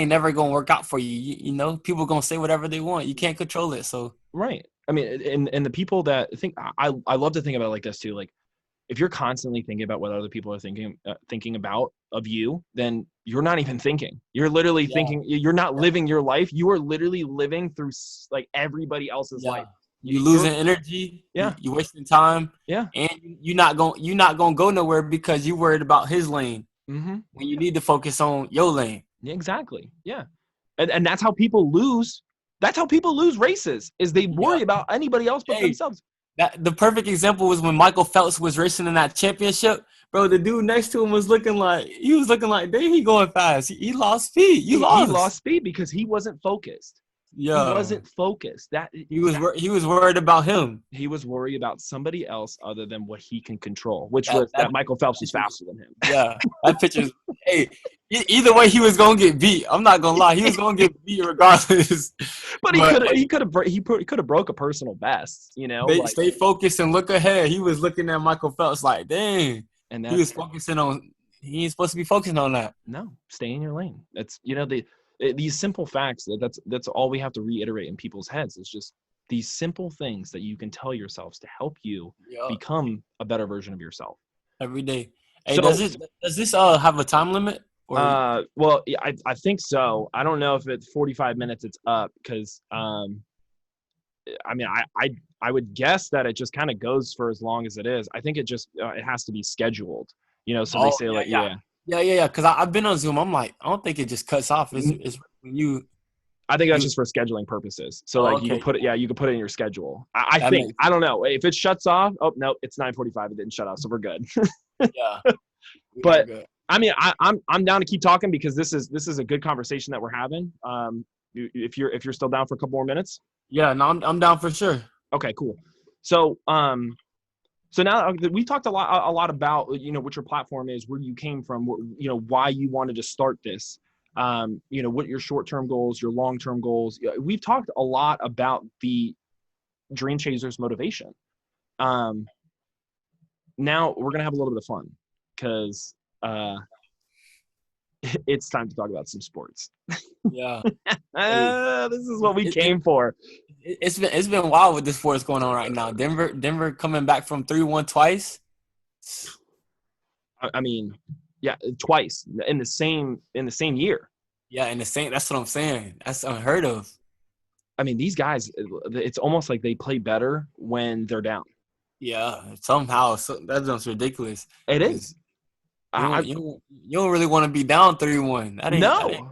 never gonna work out for you. People gonna say whatever they want. You can't control it. So Right. I mean, and the people that think, I love to think about it like this too. Like, if you're constantly thinking about what other people are thinking about of you, then you're not even thinking. You're literally yeah, thinking. You're not living your life. You are literally living through like everybody else's yeah. life. You You're losing energy. Yeah, You wasting time, yeah. and you're not gonna go nowhere because you worried about his lane Mm-hmm. when you need to focus on your lane. Exactly. Yeah. And that's how people lose. That's how people lose races, is they Yeah. worry about anybody else but Hey, themselves. that the perfect example was when Michael Phelps was racing in that championship. Bro, the dude next to him was looking like dang, he going fast. He lost speed. You He lost. lost speed because he wasn't focused. He Yeah. wasn't focused. He was worried about him. He was worried about somebody else other than what he can control, which That was that that Michael Phelps was picture's faster than him. yeah. That picture's hey. Either way, he was gonna get beat. I'm not gonna lie, he was gonna get beat regardless. But But he could have broke a personal best, they like. stay focused and look ahead. He was looking at Michael Phelps like, dang. And He was that's focusing on. He ain't supposed to be focusing on that. no, stay in your lane. That's these simple facts, that's all we have to reiterate in people's heads. It's just these simple things that you can tell yourselves to help you Yeah. become a better version of yourself. Every day. Hey, So does this have a time limit or? well, yeah, I think so. I don't know if it's 45 minutes it's up, because I mean, I would guess that it just kind of goes for as long as it is. I think it just it has to be scheduled, so they Oh say, yeah, like, yeah. yeah. Yeah. Because I've been on Zoom. I'm like, I don't think it just cuts off. It's when I think that's you. just for scheduling purposes. So Oh, like you okay. could put it, yeah, you could put it in your schedule. I That think, makes I don't know if it shuts off. Oh no, it's 9:45. It didn't shut off, so we're good. yeah. We are But good. I mean, I'm down to keep talking because this is a good conversation that we're having. If you're still down for a couple more minutes. Yeah. No, I'm down for sure. Okay, cool. So so now we talked a lot about what your platform is, where you came from, why you wanted to start this, what your short-term goals, your long-term goals. We've talked a lot about the Dreamchasers Motivation. Um, Now we're gonna have a little bit of fun because it's time to talk about some sports. Yeah. Hey, This is what we it, it, came for. it's been wild with this force going on right now. Denver coming back from 3-1 twice. I mean, yeah, twice in the same year. Yeah, and the same. That's what I'm saying. That's unheard of. I mean, these guys, it's almost like they play better when they're down. Yeah, somehow that's just ridiculous. It Because is. I you don't really want to be down 3-1. That ain't. no.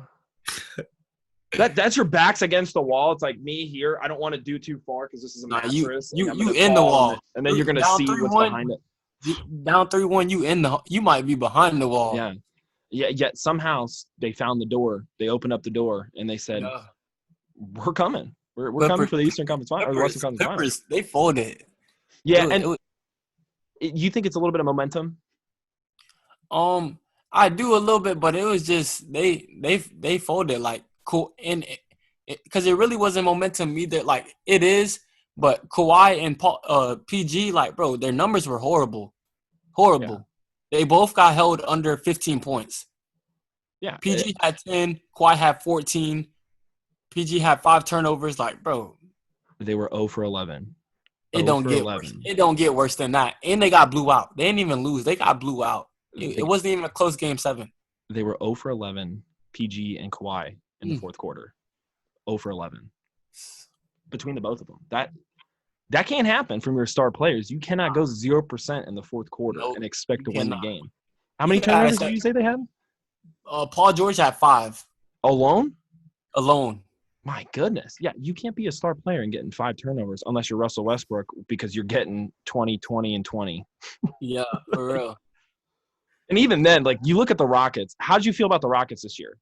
That's your back's against the wall. It's like me here. I don't want to do too far because this is a Nah, you mattress, and you I'm you gonna in the fall, and then, wall. and then you're gonna Down see three what's one. behind it. Down 3-1. You might be behind the wall. Yeah, yeah. Yet somehow they found the door. They opened up the door and they said, Yeah. "We're coming. We're coming Clippers, for the Eastern Conference Final or the Western Clippers, Conference Final." Clippers. They folded. Yeah, and It you think it's a little bit of momentum? I do a little bit, but it was just they folded like cool and because it really wasn't momentum either. Like it is, but Kawhi and PG, like bro, their numbers were horrible, Yeah, horrible. They both got held under 15 points. yeah. PG had 10, Kawhi had 14. PG had 5 turnovers. Like bro, They were 0 for 11. it 0 don't for get worse. 11. It don't get worse than that. And they got blew out. They didn't even lose. They got blew out. It They, wasn't even a close game 7. they were 0 for 11, PG and Kawhi in the fourth quarter. 0 for 11 between the both of them. That can't happen from your star players. You cannot go 0% in the fourth quarter No, and expect you to win the cannot. game. How many Even at a turnovers did you say they had? Paul George had 5 Alone? alone. My goodness. Yeah, you can't be a star player and getting 5 turnovers unless you're Russell Westbrook because you're getting 20, 20, and 20. Yeah, for real. And even then, like you look at the Rockets. How did you feel about the Rockets this year?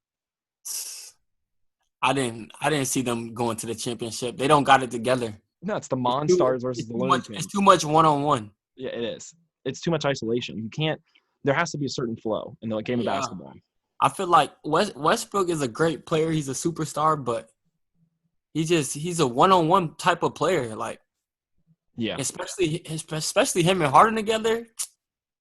I didn't see them going to the championship. They don't got it together. No, it's the It's too, Monstars versus it's the too Looney much. It's Tunes. too much 1-on-1. Yeah, it is. It's too much isolation. You can't. There has to be a certain flow in the game of Yeah, basketball. I feel like Westbrook is a great player. He's a superstar, but he's a 1-on-1 type of player. Like Yeah. especially him and Harden together.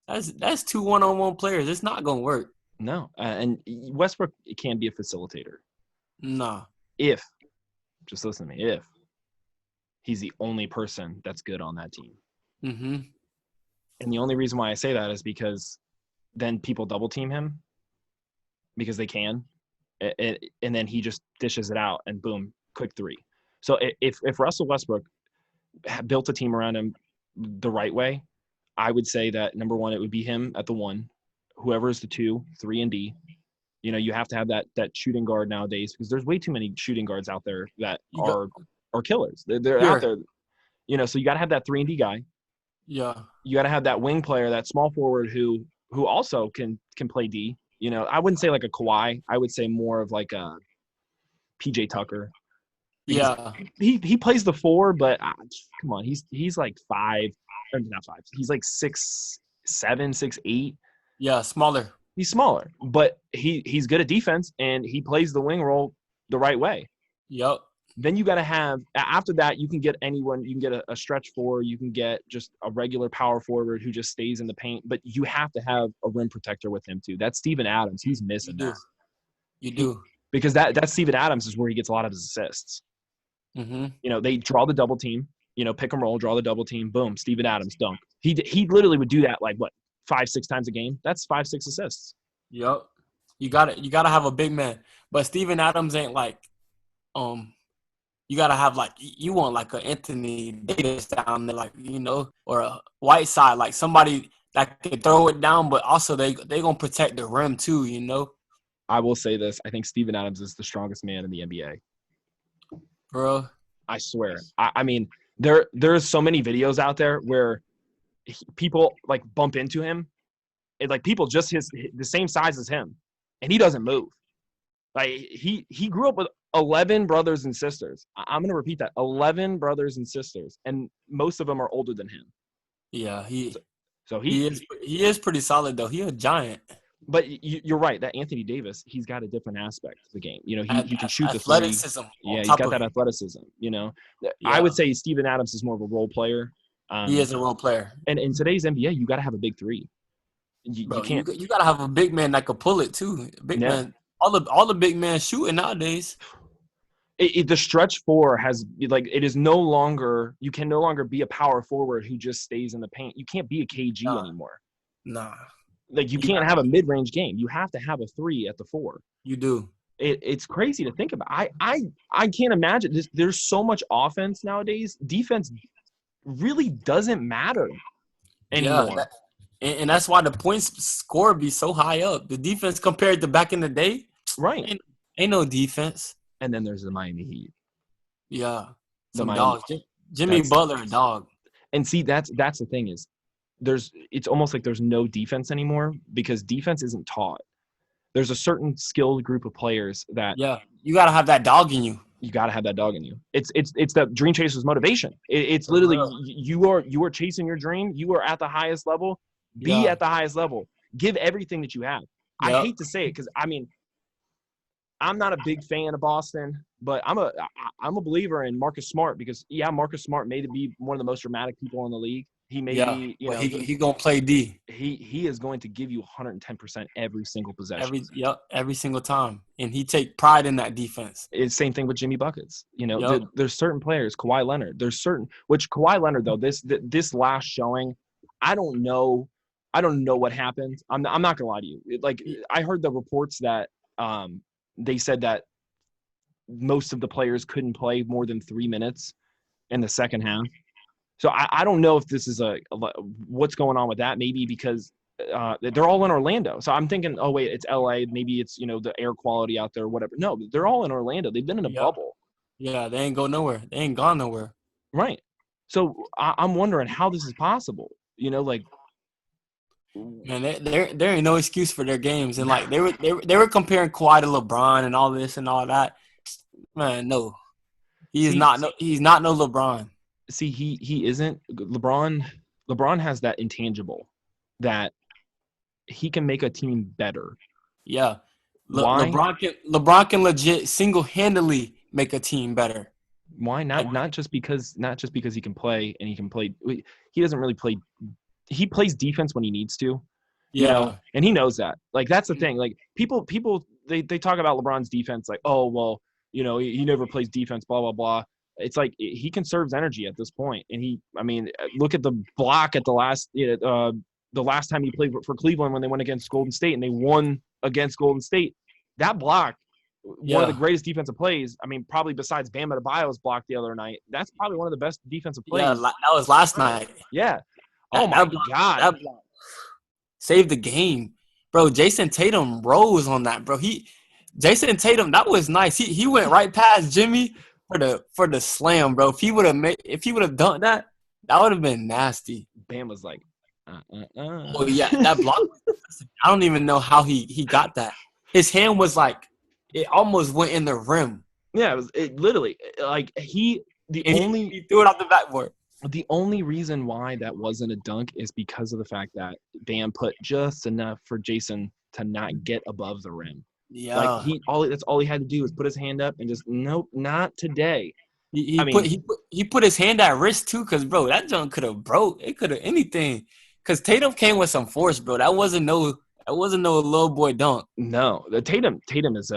That's 2 1-on-1 players. It's not gonna work. No, and Westbrook can be a facilitator Nah. if, just listen to me, if he's the only person that's good on that team. Mm-hmm. And the only reason why I say that is because then people double team him because they can, and then he just dishes it out and boom, quick 3. So if Russell Westbrook built a team around him the right way, I would say that number one, it would be him at the 1, whoever is the 2, 3, and D. You have to have that shooting guard nowadays because there's way too many shooting guards out there that You go. are killers. They're out Sure. there. So you got to have that 3 and D guy. Yeah. You got to have that wing player, that small forward who also can play D. I wouldn't say like a Kawhi. I would say more of like a PJ Tucker because Yeah. he plays the 4, but come on, he's like 5, or not 5. He's like 6'7", 6'8". Yeah. Smaller. He's smaller, but he's good at defense and he plays the wing role the right way. Yep. Then you got to have after that you can get anyone. You can get a stretch 4. You can get just a regular power forward who just stays in the paint. But you have to have a rim protector with him too. That's Steven Adams. He's missing You do. that. You do. Because that Steven Adams is where he gets a lot of his assists. Mm-hmm. They draw the double team. Pick and roll, draw the double team. Boom, Steven Adams dunk. He literally would do that like what 5-6 times a game. That's 5-6 assists. Yep. You gotta have a big man. But Steven Adams ain't like you gotta have like you want like an Anthony Davis down there, like or a Whiteside, like somebody that can throw it down, but also they gonna protect the rim too. You know, I will say this: I think Steven Adams is the strongest man in the NBA. bro. I swear. I mean, there's so many videos out there where people like bump into him, and like people just the same size as him, and he doesn't move. Like he grew up with 11 brothers and sisters. I'm gonna repeat that: 11 brothers and sisters, and most of them are older than him. Yeah, So he is pretty solid though. He a giant. But you're right. That Anthony Davis, he's got a different aspect of the game. You know, he can shoot the three. Athleticism Yeah, on he's top got of that it. athleticism. You know, I would Yeah, say Steven Adams is more of a role player. he is a role player, And in today's NBA, you got to have a big three. You bro. can't. You gotta have a big man that could pull it too. Big Yeah. man. All the big men shooting nowadays. The stretch four has like it is no longer. You can no longer be a power forward who just stays in the paint. You can't be a KG anymore. Nah. Like you can't have a mid-range game. You have to have a three at the four. You do. It's crazy to think about. I can't imagine this. There's so much offense nowadays. Defense really doesn't matter anymore. Yeah, and that's why the points score be so high up. The defense compared to back in the day, Right. ain't no defense. And then there's the Miami Heat. Yeah, The some Miami, dogs. Jimmy Butler, a dog. and see that's the thing is it's almost like there's no defense anymore because defense isn't taught. There's a certain skilled group of players that You gotta have that dog in you. you got to have that dog in you. It's the Dreamchasers Motivation. It's literally you are chasing your dream. You are at the highest level. Be at the highest level. Give everything that you have. Yep. I hate to say it because I mean, I'm not a big fan of Boston, but I'm a believer in Marcus Smart because Marcus Smart may be one of the most dramatic people in the league. He may be, he gonna play D. He is going to give you 110% every single possession. Every single time, and he take pride in that defense. It's same thing with Jimmy buckets. You know, there's certain players, Kawhi Leonard. Which Kawhi Leonard though this last showing, I don't know what happened. I'm not gonna lie to you. I heard the reports that they said that most of the players couldn't play more than 3 minutes in the second half. So I don't know if this is what's going on with that. Maybe because they're all in Orlando. So I'm thinking, oh wait, it's LA. Maybe it's the air quality out there, or whatever. No, they're all in Orlando. They've been in a bubble. Yeah, they ain't go nowhere. They ain't gone nowhere. Right. So I'm wondering how this is possible. Man, there ain't no excuse for their games, and like they were comparing Kawhi to LeBron and all this and all that. Man, no, he's not no LeBron. See, he isn't. LeBron has that intangible that he can make a team better. Yeah, Why? LeBron can legit single-handedly make a team better. Why not? Not just because he can play and he can play. He doesn't really play. He plays defense when he needs to. And he knows that. Like that's the thing. Like people they talk about LeBron's defense like, oh well, he never plays defense. Blah blah blah. It's like he conserves energy at this point, and look at the block at the last time he played for Cleveland when they went against Golden State and they won against Golden State. That block, one of the greatest defensive plays. I mean, probably besides Bam Adebayo's block the other night. That's probably one of the best defensive plays. Yeah, that was last night. Yeah. Oh my God! That block saved the game, bro. Jason Tatum rose on that, bro. Jason Tatum, that was nice. He went right past Jimmy for the slam, bro. If he would have dunked that would have been nasty. Bam was like, Oh yeah, that block. I don't even know how he got that. His hand was like, it almost went in the rim. Yeah, it literally like he threw it off the backboard. The only reason why that wasn't a dunk is because of the fact that Bam put just enough for Jason to not get above the rim. Yeah. Like that's all he had to do was put his hand up and just nope, not today. He put his hand at risk too, cause bro, that junk could have broke. It could have anything. Cause Tatum came with some force, bro. That wasn't no little boy dunk. No, the Tatum is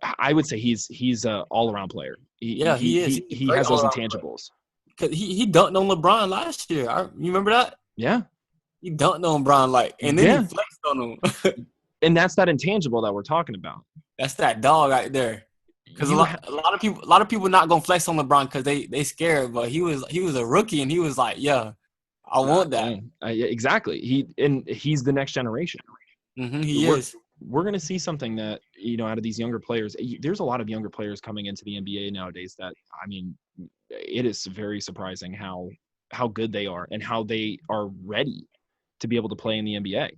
I would say he's a all around player. He is. He has those intangibles. Cause he dunked on LeBron last year. You remember that? Yeah. He dunked on LeBron and then he flexed on him. And that's that intangible that we're talking about. That's that dog right there. Because a lot of people not gonna flex on LeBron because they scared. But he was a rookie and he was like, yeah, I want that. Exactly. He's the next generation. He is. We're going to see something that, out of these younger players. There's a lot of younger players coming into the NBA nowadays that, I mean, it is very surprising how good they are and how they are ready to be able to play in the NBA.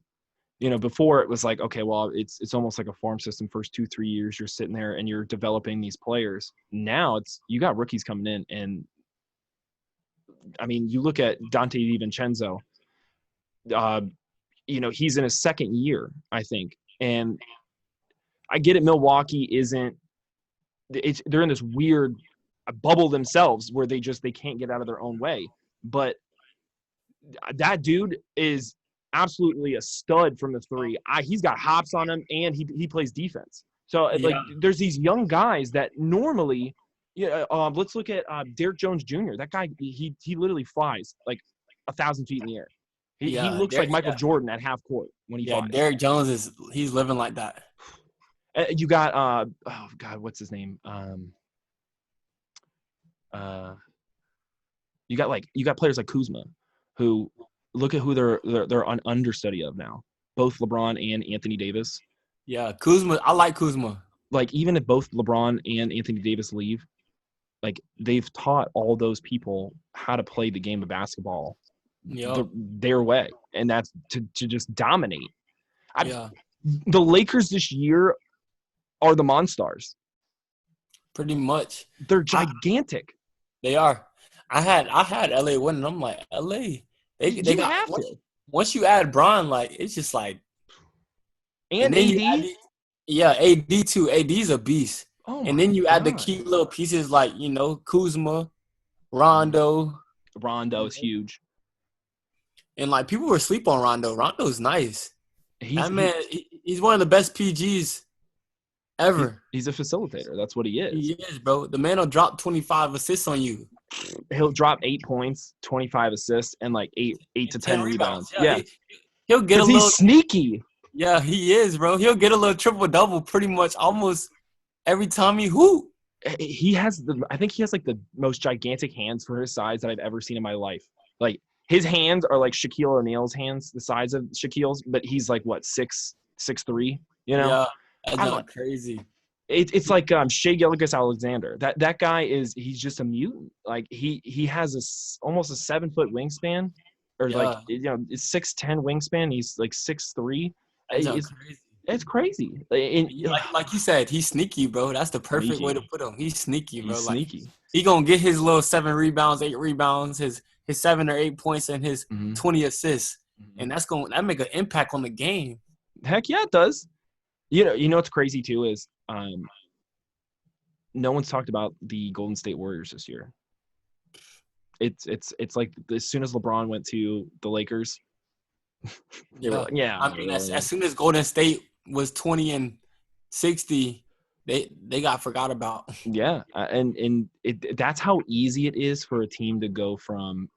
Before it was like, okay, well, it's almost like a farm system. First 2-3 years, you're sitting there and you're developing these players. Now you got rookies coming in, and I mean, you look at Dante DiVincenzo. He's in his second year, I think, and I get it. Milwaukee isn't. They're in this weird bubble themselves where they can't get out of their own way. But that dude is absolutely a stud from the three. He's got hops on him, and he plays defense. So like, there's these young guys that normally, let's look at Derrick Jones Jr. That guy, he literally flies like 1,000 feet in the air. He looks like Michael Jordan at half court when he flies. Derrick Jones he's living like that. You got oh God, what's his name? You got players like Kuzma, who look at who they're an understudy of now. Both LeBron and Anthony Davis. Yeah, Kuzma. I like Kuzma. Like, even if both LeBron and Anthony Davis leave, like, they've taught all those people how to play the game of basketball their way, and that's to just dominate. The Lakers this year are the Monstars. Pretty much. They're gigantic. They are. I had LA winning. I'm like, LA. They got once you add Bron, like, it's just like, and AD. AD too. AD's a beast. Oh, and then you add the key little pieces like, Kuzma, Rondo. Rondo is huge. And like, people were asleep on Rondo. Rondo's nice. He's one of the best PGs ever. He's a facilitator. That's what he is. He is, bro. The man will drop 25 assists on you. He'll drop 8 points, 25 assists, and like 8 to 10 rebounds. Yeah. He'll get a little. He's sneaky. Yeah, he is, bro. He'll get a little triple-double pretty much almost every time he hoop. I think he has like the most gigantic hands for his size that I've ever seen in my life. Like, his hands are like Shaquille O'Neal's hands, the size of Shaquille's, but he's like, what, 6'3", Yeah, that's not crazy. It's like Shai Gilgeous-Alexander. That guy he's just a mutant. Like, he has almost a 7-foot wingspan, or like, it's 6'10" wingspan. He's like 6'3". It's crazy. Like you said, he's sneaky, bro. That's the perfect way to put him. He's sneaky, bro. He's sneaky. He gonna get his little 7 rebounds, 8 rebounds, his 7 or 8 points, and his 20 assists, and that make an impact on the game. Heck yeah, it does. You know what's crazy too is no one's talked about the Golden State Warriors this year. It's like, as soon as LeBron went to the Lakers, I mean, as soon as Golden State was 20-60, they got forgot about. Yeah, and that's how easy it is for a team to go from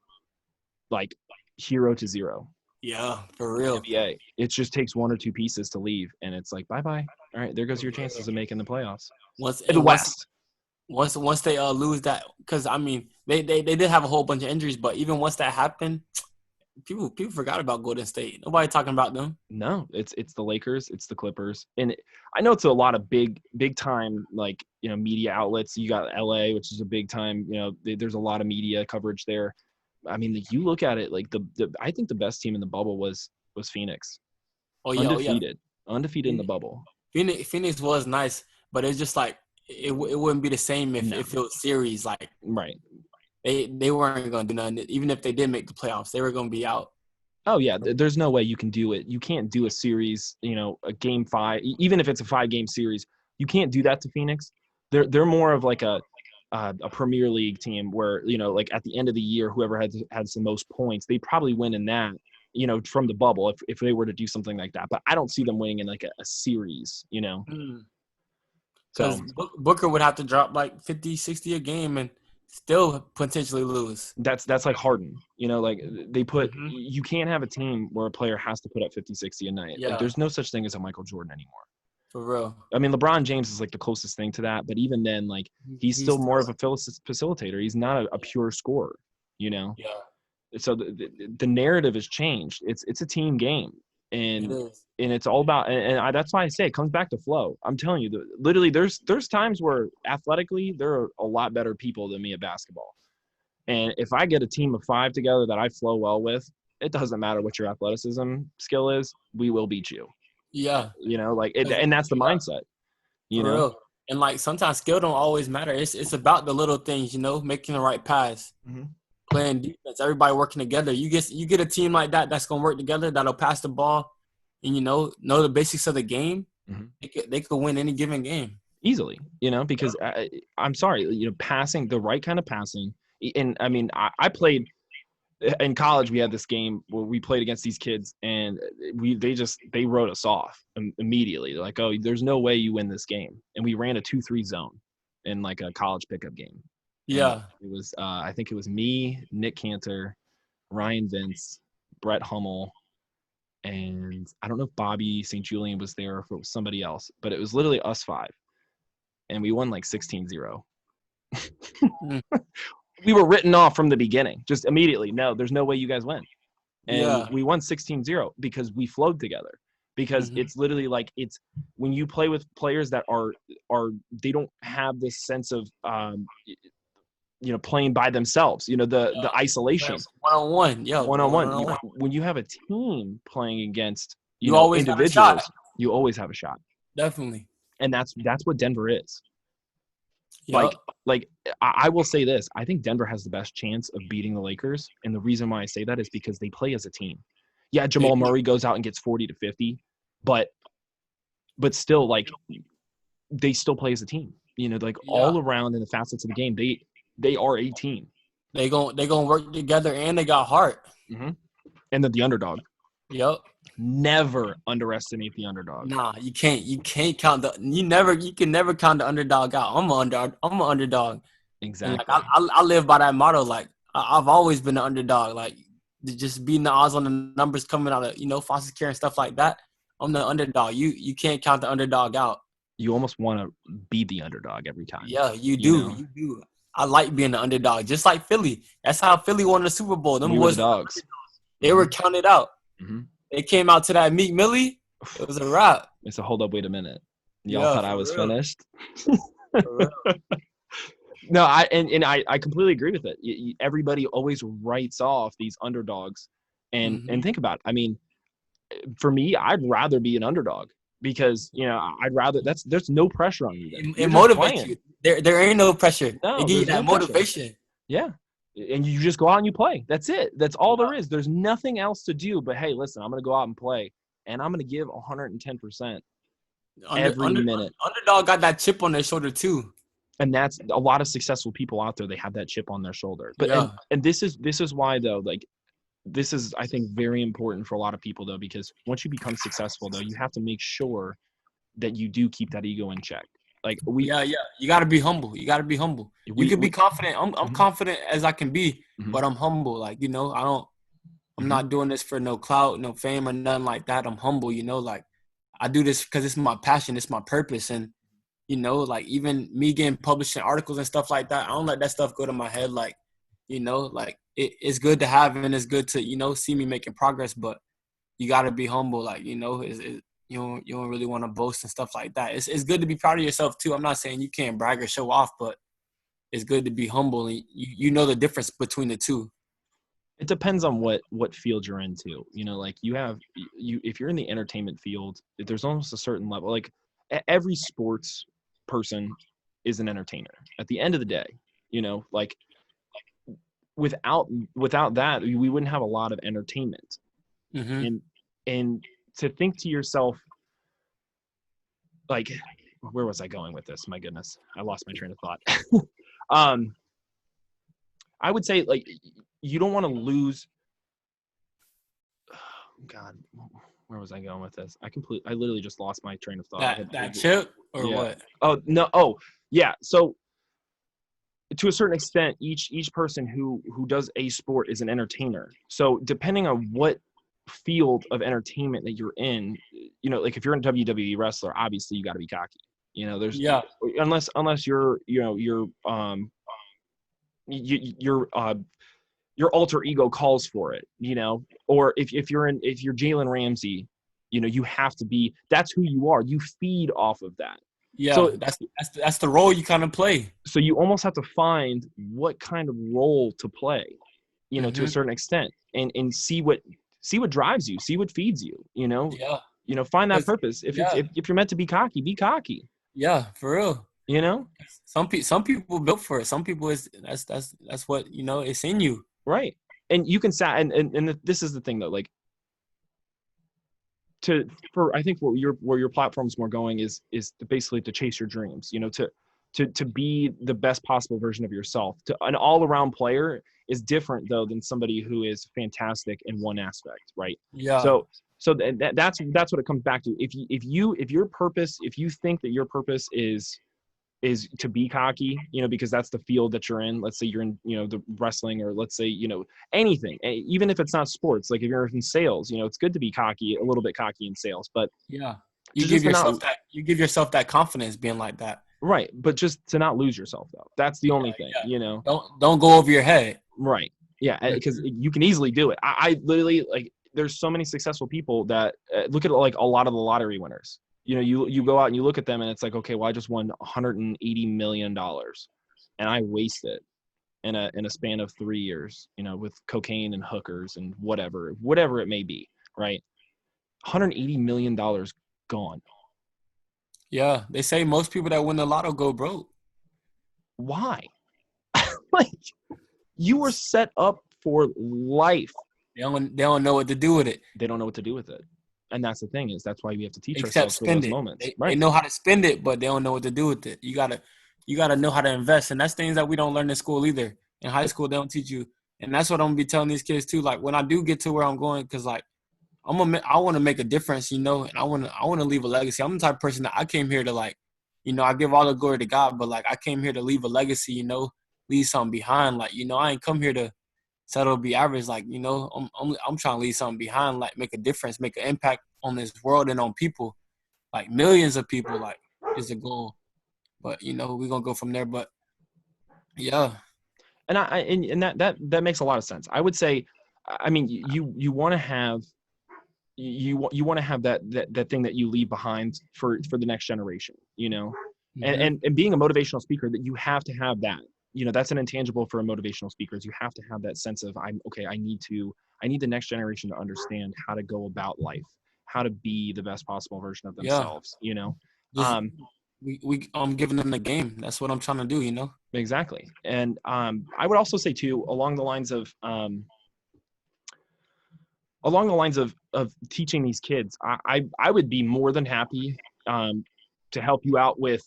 like hero to zero. Yeah, for real. NBA. It just takes 1 or 2 pieces to leave, and it's like, bye-bye. All right, there goes your chances of making the playoffs. In the West. Once they lose that, because I mean, they did have a whole bunch of injuries, but even once that happened, people forgot about Golden State. Nobody talking about them. No, it's the Lakers, it's the Clippers, and I know it's a lot of big time, like, media outlets. You got LA, which is a big time. There's a lot of media coverage there. I mean, you look at it, like, I think the best team in the bubble was Phoenix. Undefeated in the bubble. Phoenix was nice, but it's just like it wouldn't be the same if it was series. Like, right. They weren't going to do nothing. Even if they did make the playoffs, they were going to be out. Oh, yeah. There's no way you can do it. You can't do a series, a game 5. Even if it's a 5-game series, you can't do that to Phoenix. They're more of like a Premier League team where, like, at the end of the year, whoever had the most points, they probably win in that, from the bubble if they were to do something like that. But I don't see them winning in like a series, Because Booker would have to drop like 50, 60 a game and still potentially lose. That's like Harden. Like, they put you can't have a team where a player has to put up 50, 60 a night. Yeah. Like, there's no such thing as a Michael Jordan anymore. For real. I mean, LeBron James is like the closest thing to that, but even then, like, he's still more of a facilitator. He's not a pure scorer, Yeah. So the narrative has changed. It's a team game, It and is. it's all about, that's why I say it comes back to flow. I'm telling you, literally, there's times where athletically there are a lot better people than me at basketball, and if I get a team of 5 together that I flow well with, it doesn't matter what your athleticism skill is, we will beat you. Yeah. Like and that's the Yeah, mindset. for real. And like sometimes skill don't always matter. It's about the little things, making the right pass, Mhm. playing defense, everybody working together. You get a team like that that's gonna work together, that'll pass the ball, and know the basics of the game. Mhm. They could win any given game. Easily, because I'm sorry, passing the right kind of passing. And I mean, I played in college. We had this game where we played against these kids, and they wrote us off immediately. They're like, oh, there's no way you win this game. And we ran a 2-3 zone in like a college pickup game. And Yeah. it was I think it was me, Nick Cantor, Ryan Vince, Brett Hummel, and I don't know if Bobby St. Julian was there or if it was somebody else, but it was literally us 5. And we won like 16-0. Mm. We were written off from the beginning, just immediately. No, there's no way you guys win. And Yeah. we won 16-0 because we flowed together. Because Mhm. it's literally like, it's when you play with players that are they don't have this sense of playing by themselves, the isolation. One on one. Yeah. One on One one. on one. When you have a team playing against, You always got a shot. individuals, you always have a shot. Definitely. And that's what Denver is. Yep. Like I will say this, I think Denver has the best chance of beating the Lakers, and the reason why I say that is because they play as a team. Yeah, They Jamal do. Murray goes out and gets 40 to 50, but still, like, they still play as a team. Like, Yeah. all around in the facets of the game, they are a team. They gonna work together, and they got heart. Mm-hmm. And then the underdog. Yep. Never underestimate the underdog. Nah, you can't. You can't count the. You can never count the underdog out. I'm an underdog. And like Exactly. I live by that motto. Like I've always been an underdog. Like just beating the odds on the numbers coming out of foster care and stuff like that. I'm the underdog. You can't count the underdog out. You almost want to be the underdog every time. Yeah, you You do. know? You do. I like being the underdog, just like Philly. That's how Philly won the Super Bowl. Them We were the boys, dogs. they were counted out. Mm-hmm. They came out to that Meek Millie. It was a wrap. It's a hold up, wait a minute. Y'all Yeah, thought I for was real. finished? For real. No, I completely agree with it. Everybody always writes off these underdogs, and Mhm. think about it. I mean, for me, I'd rather be an underdog because I'd rather there's no pressure on you. Then It you're just motivates playing. you. There ain't no pressure. No, It give you there's no that pressure. motivation. Yeah, and you just go out and you play. That's it. That's all there is. There's nothing else to do. But hey, listen, I'm gonna go out and play, and I'm gonna give 110% every minute. Underdog got that chip on their shoulder too. And that's a lot of successful people out there. They have that chip on their shoulder. But Yeah. and this is why, though, like, this is, I think, very important for a lot of people, though, because once you become successful, though, you have to make sure that you do keep that ego in check. Like Yeah. You got to be humble. You got to be humble. You can be confident. I'm Mhm. confident as I can be, Mhm. but I'm humble. Like I'm Mhm. not doing this for no clout, no fame, or nothing like that. I'm humble. Like I do this because it's my passion. It's my purpose, and like even me getting published in articles and stuff like that, I don't let that stuff go to my head. Like, like it's good to have and it's good to, see me making progress, but you got to be humble. Like, you don't really want to boast and stuff like that. It's good to be proud of yourself too. I'm not saying you can't brag or show off, but it's good to be humble and you know the difference between the two. It depends on what field you're into. Like if you're in the entertainment field, there's almost a certain level. Like every sports person is an entertainer at the end of the day. Like without that, we wouldn't have a lot of entertainment. Mm-hmm. And to think to yourself, like, where was I going with this? My goodness, I lost my train of thought. I would say, like, you don't want to lose. God, where was I going with this? I literally just lost my train of thought. That chip or yeah. what? Oh no. Oh yeah. So to a certain extent, each person who does a sport is an entertainer. So depending on what field of entertainment that you're in, like if you're a WWE wrestler, obviously you got to be cocky. There's unless you're you're your alter ego calls for it, or if you're Jalen Ramsey, you have to be, that's who you are. You feed off of that. Yeah, So that's the role you kind of play. so you almost have to find what kind of role to play, to a Hmm. certain extent, and see what drives you, see what feeds you, Yeah, find that 'cause- purpose. yeah, If you're meant to be cocky, be cocky, yeah, for real. you know? Some people built for it. Some people is that's what it's in you. Right. And you can this is the thing though, like, I think where your platform's more going is basically to chase your dreams, to be the best possible version of yourself. An all-around player is different though than somebody who is fantastic in one aspect, right? Yeah, So that's what it comes back to. If your purpose, if you think that your purpose is to be cocky, because that's the field that you're in. Let's say you're in, the wrestling, or let's say, anything, even if it's not sports, like if you're in sales, it's good to be cocky, a little bit cocky in sales, but yeah. to just to not, You give yourself that confidence being like that. right. But just to not lose yourself though. That's the Yeah, only thing, yeah. Don't go over your head. right. Yeah. Because you can easily do it. I literally, like, there's so many successful people that look at, like, a lot of the lottery winners. You go out and you look at them and it's like, okay, well, I just won $180 million and I wasted it in a span of 3 years, with cocaine and hookers and whatever it may be, right? $180 million gone. Yeah, they say most people that win the lotto go broke. Why? Like, you were set up for life. They don't know what to do with it. They don't know what to do with it. And that's the thing, is that's why we have to teach Except ourselves for spend those it. moments. They Right. know how to spend it, but they don't know what to do with it. You gotta know how to invest, and that's things that we don't learn in school either. In high school, they don't teach you, and that's what I'm gonna be telling these kids too. Like when I do get to where I'm going, because like I want to make a difference, and I want to leave a legacy. I'm the type of person that I came here to, like, I give all the glory to God, but like I came here to leave a legacy, leave something behind. Like I ain't come here to settle to be average. Like I'm trying to leave something behind, like make a difference, make an impact on this world and on people, like millions of people. Like is the goal, but we're gonna go from there. But yeah, And that makes a lot of sense. I would say, I mean, you want to have, you want to have that thing that you leave behind for the next generation, hmm, and being a motivational speaker, that you have to have that, that's an intangible for a motivational speaker, is you have to have that sense of, I need the next generation to understand how to go about life, how to be the best possible version of yeah. themselves, Just I'm giving them the game. That's what I'm trying to do. exactly. And I would also say too, along the lines of teaching these kids, I would be more than happy to help you out with,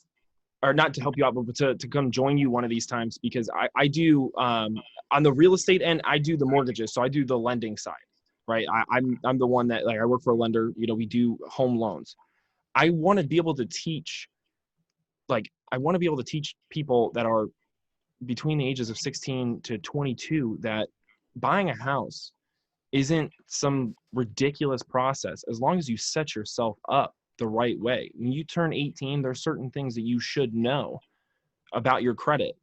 or not to help you out, but to come join you one of these times, because I do, on the real estate end, I do the mortgages. So I do the lending side, right? I'm the one that, like, I work for a lender, we do home loans. I want to be able to teach, people that are between the ages of 16 to 22, that buying a house isn't some ridiculous process, as long as you set yourself up the right way. When you turn 18, there's certain things that you should know about your credit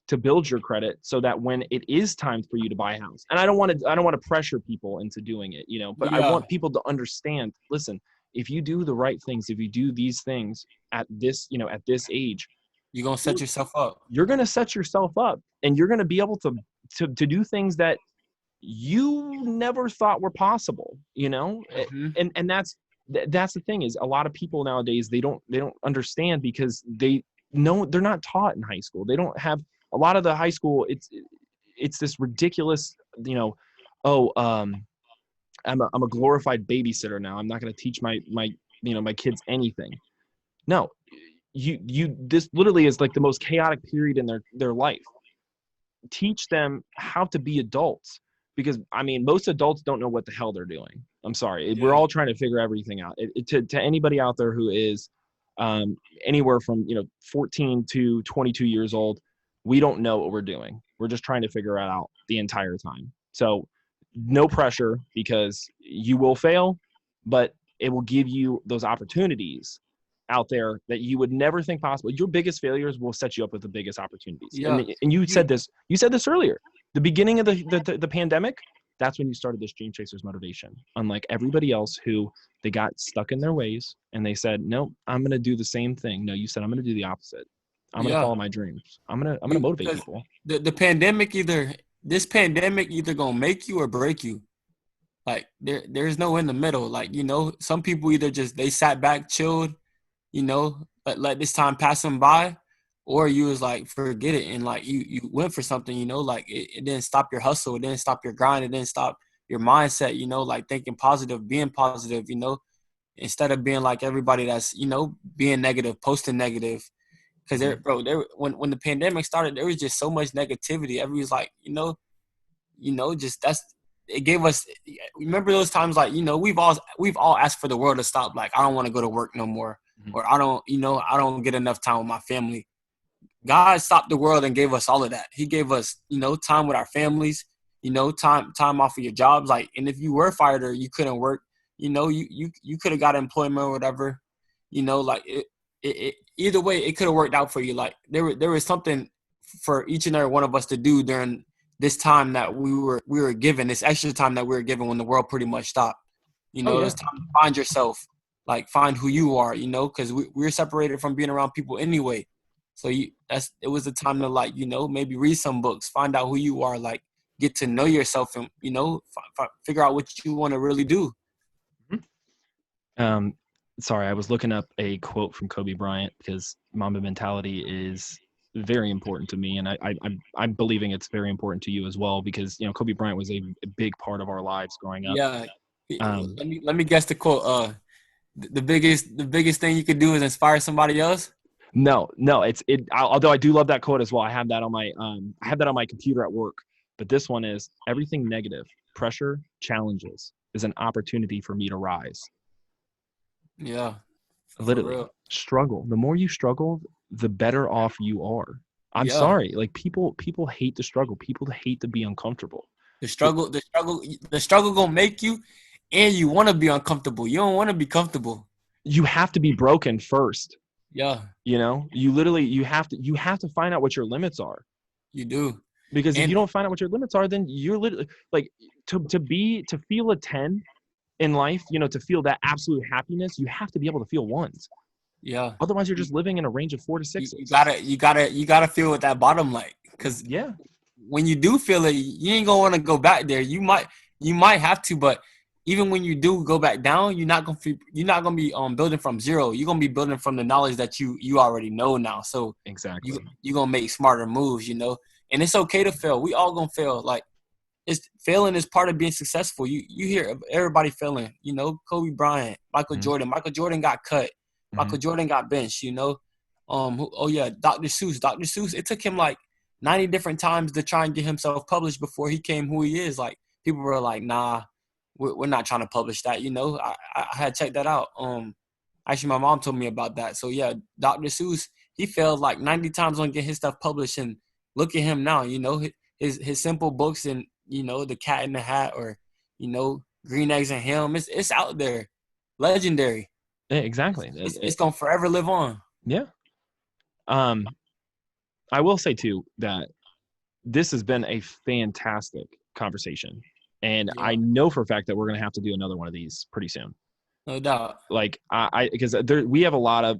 to build your credit, so that when it is time for you to buy a house, and I don't want to pressure people into doing it, but I Yeah, want people to understand, listen, if you do the right things, if you do these things at this age, you're gonna set yourself up. you're going to set yourself up, and you're going to be able to do things that you never thought were possible, Hmm. and that's the thing, is a lot of people nowadays, they don't understand, because they're not taught in high school. They don't have a lot of the high school. It's this ridiculous, oh, I'm a glorified babysitter now. I'm not going to teach my kids anything. No, this literally is like the most chaotic period in their life. Teach them how to be adults, because I mean, most adults don't know what the hell they're doing. I'm sorry. We're Yeah, all trying to figure everything out. To anybody out there who is anywhere from 14 to 22 years old, we don't know what we're doing. We're just trying to figure it out the entire time. So no pressure, because you will fail, but it will give you those opportunities out there that you would never think possible. Your biggest failures will set you up with the biggest opportunities. yeah. And you You said this earlier. the beginning of the pandemic, that's when you started this Dreamchasers Motivation. Unlike everybody else who they got stuck in their ways and they said, no, I'm going to do the same thing. No, you said, I'm going to do the opposite. I'm going to Yeah. follow my dreams. I'm going to motivate Because people. the pandemic this pandemic either gonna make you or break you. Like there's no in the middle. Like, some people either just they sat back, chilled, let this time pass them by, or you was like, forget it, and like you went for something, like it didn't stop your hustle, it didn't stop your grind, it didn't stop your mindset, like thinking positive, being positive, instead of being like everybody that's, being negative, posting negative. Because when the pandemic started, there was just so much negativity. Everybody's like, just it gave us. Remember those times, like, we've all asked for the world to stop. Like, I don't want to go to work no more, or I don't get enough time with my family. God stopped the world and gave us all of that. He gave us, time with our families, time off of your jobs. Like, and if you were fired or you couldn't work, you could have got employment or whatever, like it either way, it could have worked out for you. Like there was something for each and every one of us to do during this time that we were given, this extra time that we were given when the world pretty much stopped. Oh, yeah. It's time to find yourself, like find who you are, because we're separated from being around people anyway. So it was a time to, like, maybe read some books, find out who you are, like get to know yourself, and figure out what you want to really do. Sorry, I was looking up a quote from Kobe Bryant because Mamba mentality is very important to me, and I'm believing it's very important to you as well because Kobe Bryant was a big part of our lives growing up. Yeah. Let me guess the quote. The biggest thing you could do is inspire somebody else. No, although I do love that quote as well. I have that on my computer at work. But this one is, everything negative, pressure, challenges is an opportunity for me to rise. Yeah. Literally, struggle. The more you struggle, the better off you are. I'm sorry. Like people hate the struggle. People hate to be uncomfortable. The struggle gonna make you, and you want to be uncomfortable. You don't want to be comfortable. You have to be broken first. Yeah. You have to find out what your limits are. You do. Because if you don't find out what your limits are, then you're literally like to feel a 10 in life, to feel that absolute happiness, you have to be able to feel ones. Yeah. Otherwise, you're just living in a range of 4 to 6. You gotta feel what that bottom like, because when you do feel it, you ain't gonna want to go back there. You might have to, but even when you do go back down, you're not gonna be building from zero. You're gonna be building from the knowledge that you already know now. So exactly, you're gonna make smarter moves, and it's okay to fail. We all gonna fail. Like, failing is part of being successful. You hear everybody failing. Kobe Bryant, Michael Jordan. Michael Jordan got cut. Michael Jordan got benched. Dr. Seuss. Dr. Seuss. It took him like 90 different times to try and get himself published before he came who he is. Like, people were like, nah, we're not trying to publish that. I had checked that out. Actually, my mom told me about that. So yeah, Dr. Seuss, he failed like 90 times on getting his stuff published, and look at him now. His simple books, and The Cat in the Hat, or Green Eggs and Ham. It's out there, legendary. Yeah, exactly. It's gonna forever live on. Yeah. I will say too that this has been a fantastic conversation, and I know for a fact that we're gonna have to do another one of these pretty soon. No doubt. Like because we have a lot of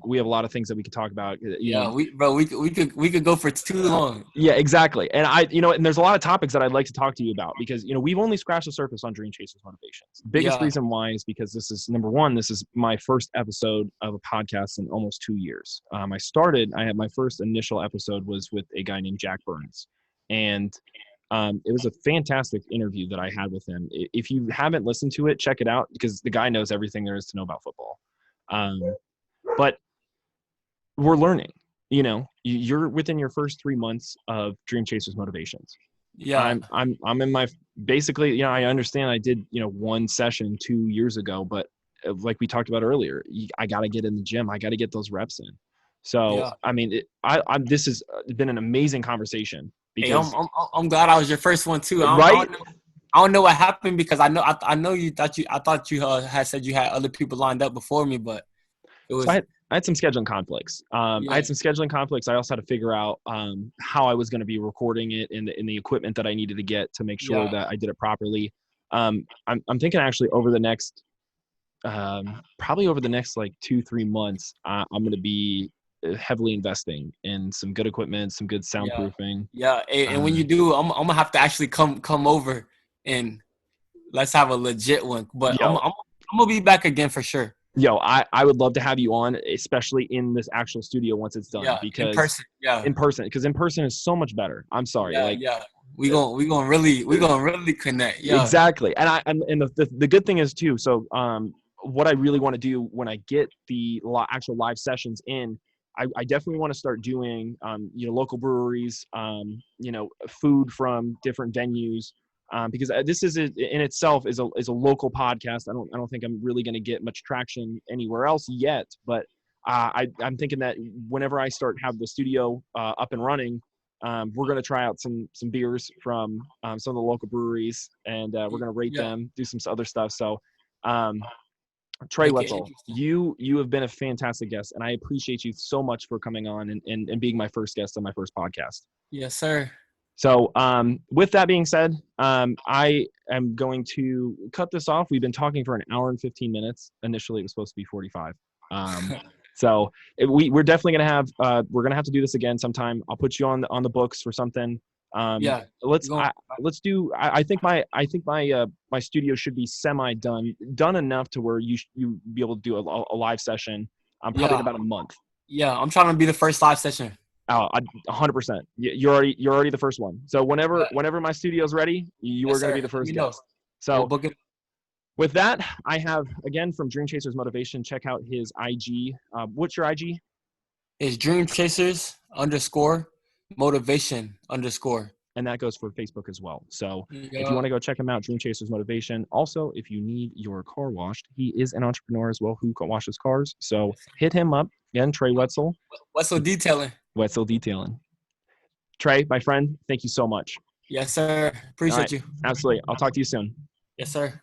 things that we could talk about. We could go for too long. Yeah, exactly. And and there's a lot of topics that I'd like to talk to you about, because we've only scratched the surface on Dreamchasers Motivations. Biggest reason why is because this is number one. This is my first episode of a podcast in almost 2 years. I had my first initial episode was with a guy named Jack Burns, and it was a fantastic interview that I had with him. If you haven't listened to it, check it out, because the guy knows everything there is to know about football. But we're learning. You're within your first 3 months of Dreamchasers Motivations. Yeah, I'm in my basically. I understand I did one session 2 years ago, but like we talked about earlier, I got to get in the gym. I got to get those reps in. So I mean, this has been an amazing conversation. Because I'm glad I was your first one too. Right? I don't know what happened, because I know you thought you had said you had other people lined up before me, but it was I had some scheduling conflicts. I Yeah, had some scheduling conflicts. I also had to figure out how I was going to be recording it in the equipment that I needed to get to make sure yeah. that I did it properly. I'm thinking actually over the next probably over the next like 2-3 months, I'm going to be heavily investing in some good equipment, some good Yeah, soundproofing. yeah. And when Uh, you do, I'm gonna have to actually come over and let's have a legit one. But I'm yo, I'm I'm gonna be back again for sure. I would love to have you on, especially in this actual studio once it's done, Yeah, in because person. Yeah, in person is so much better. I'm sorry, yeah, like yeah. We gonna really connect. Yeah, exactly. And the good thing is too. So what I really want to do when I get the actual live sessions in, I definitely want to start doing local breweries, food from different venues. Because this is in itself is a local podcast. I don't think I'm really going to get much traction anywhere else yet, but I'm thinking that whenever I start have the studio up and running, we're going to try out some beers from some of the local breweries, and we're going to rate yeah. them, do some other stuff. So, um, Trey Make it Whetzel, interesting. you have been a fantastic guest, and I appreciate you so much for coming on and being my first guest on my first podcast. Yes, sir. So, with that being said, I am going to cut this off. We've been talking for an hour and 15 minutes. Initially, it was supposed to be 45. So we're definitely gonna have we're gonna have to do this again sometime. I'll put you on the books for something. Yeah, Let's we gonna. let's do. I think my studio should be semi done enough to where you be able to do a live session. Probably in Yeah, about a month. yeah. I'm trying to be the first live session. 100%. You're already the first one. So Yeah. whenever my studio's ready, you Yes, are going to be sir. the Let me first know. guest. We'll So book it. with that, I have again from Dreamchasers Motivation. Check out his IG. What's your IG? It's Dreamchasers_motivation_. And that goes for Facebook as well. So if you Yeah. want to go check him out, Dreamchasers Motivation. Also, if you need your car washed, he is an entrepreneur as well who washes cars. So hit him up. Again, Trey Whetzel, What's so detailing? Whetzel Detailing. Trey, my friend, thank you so much. Yes, sir. All right, Appreciate you. absolutely. I'll talk to you soon. Yes, sir.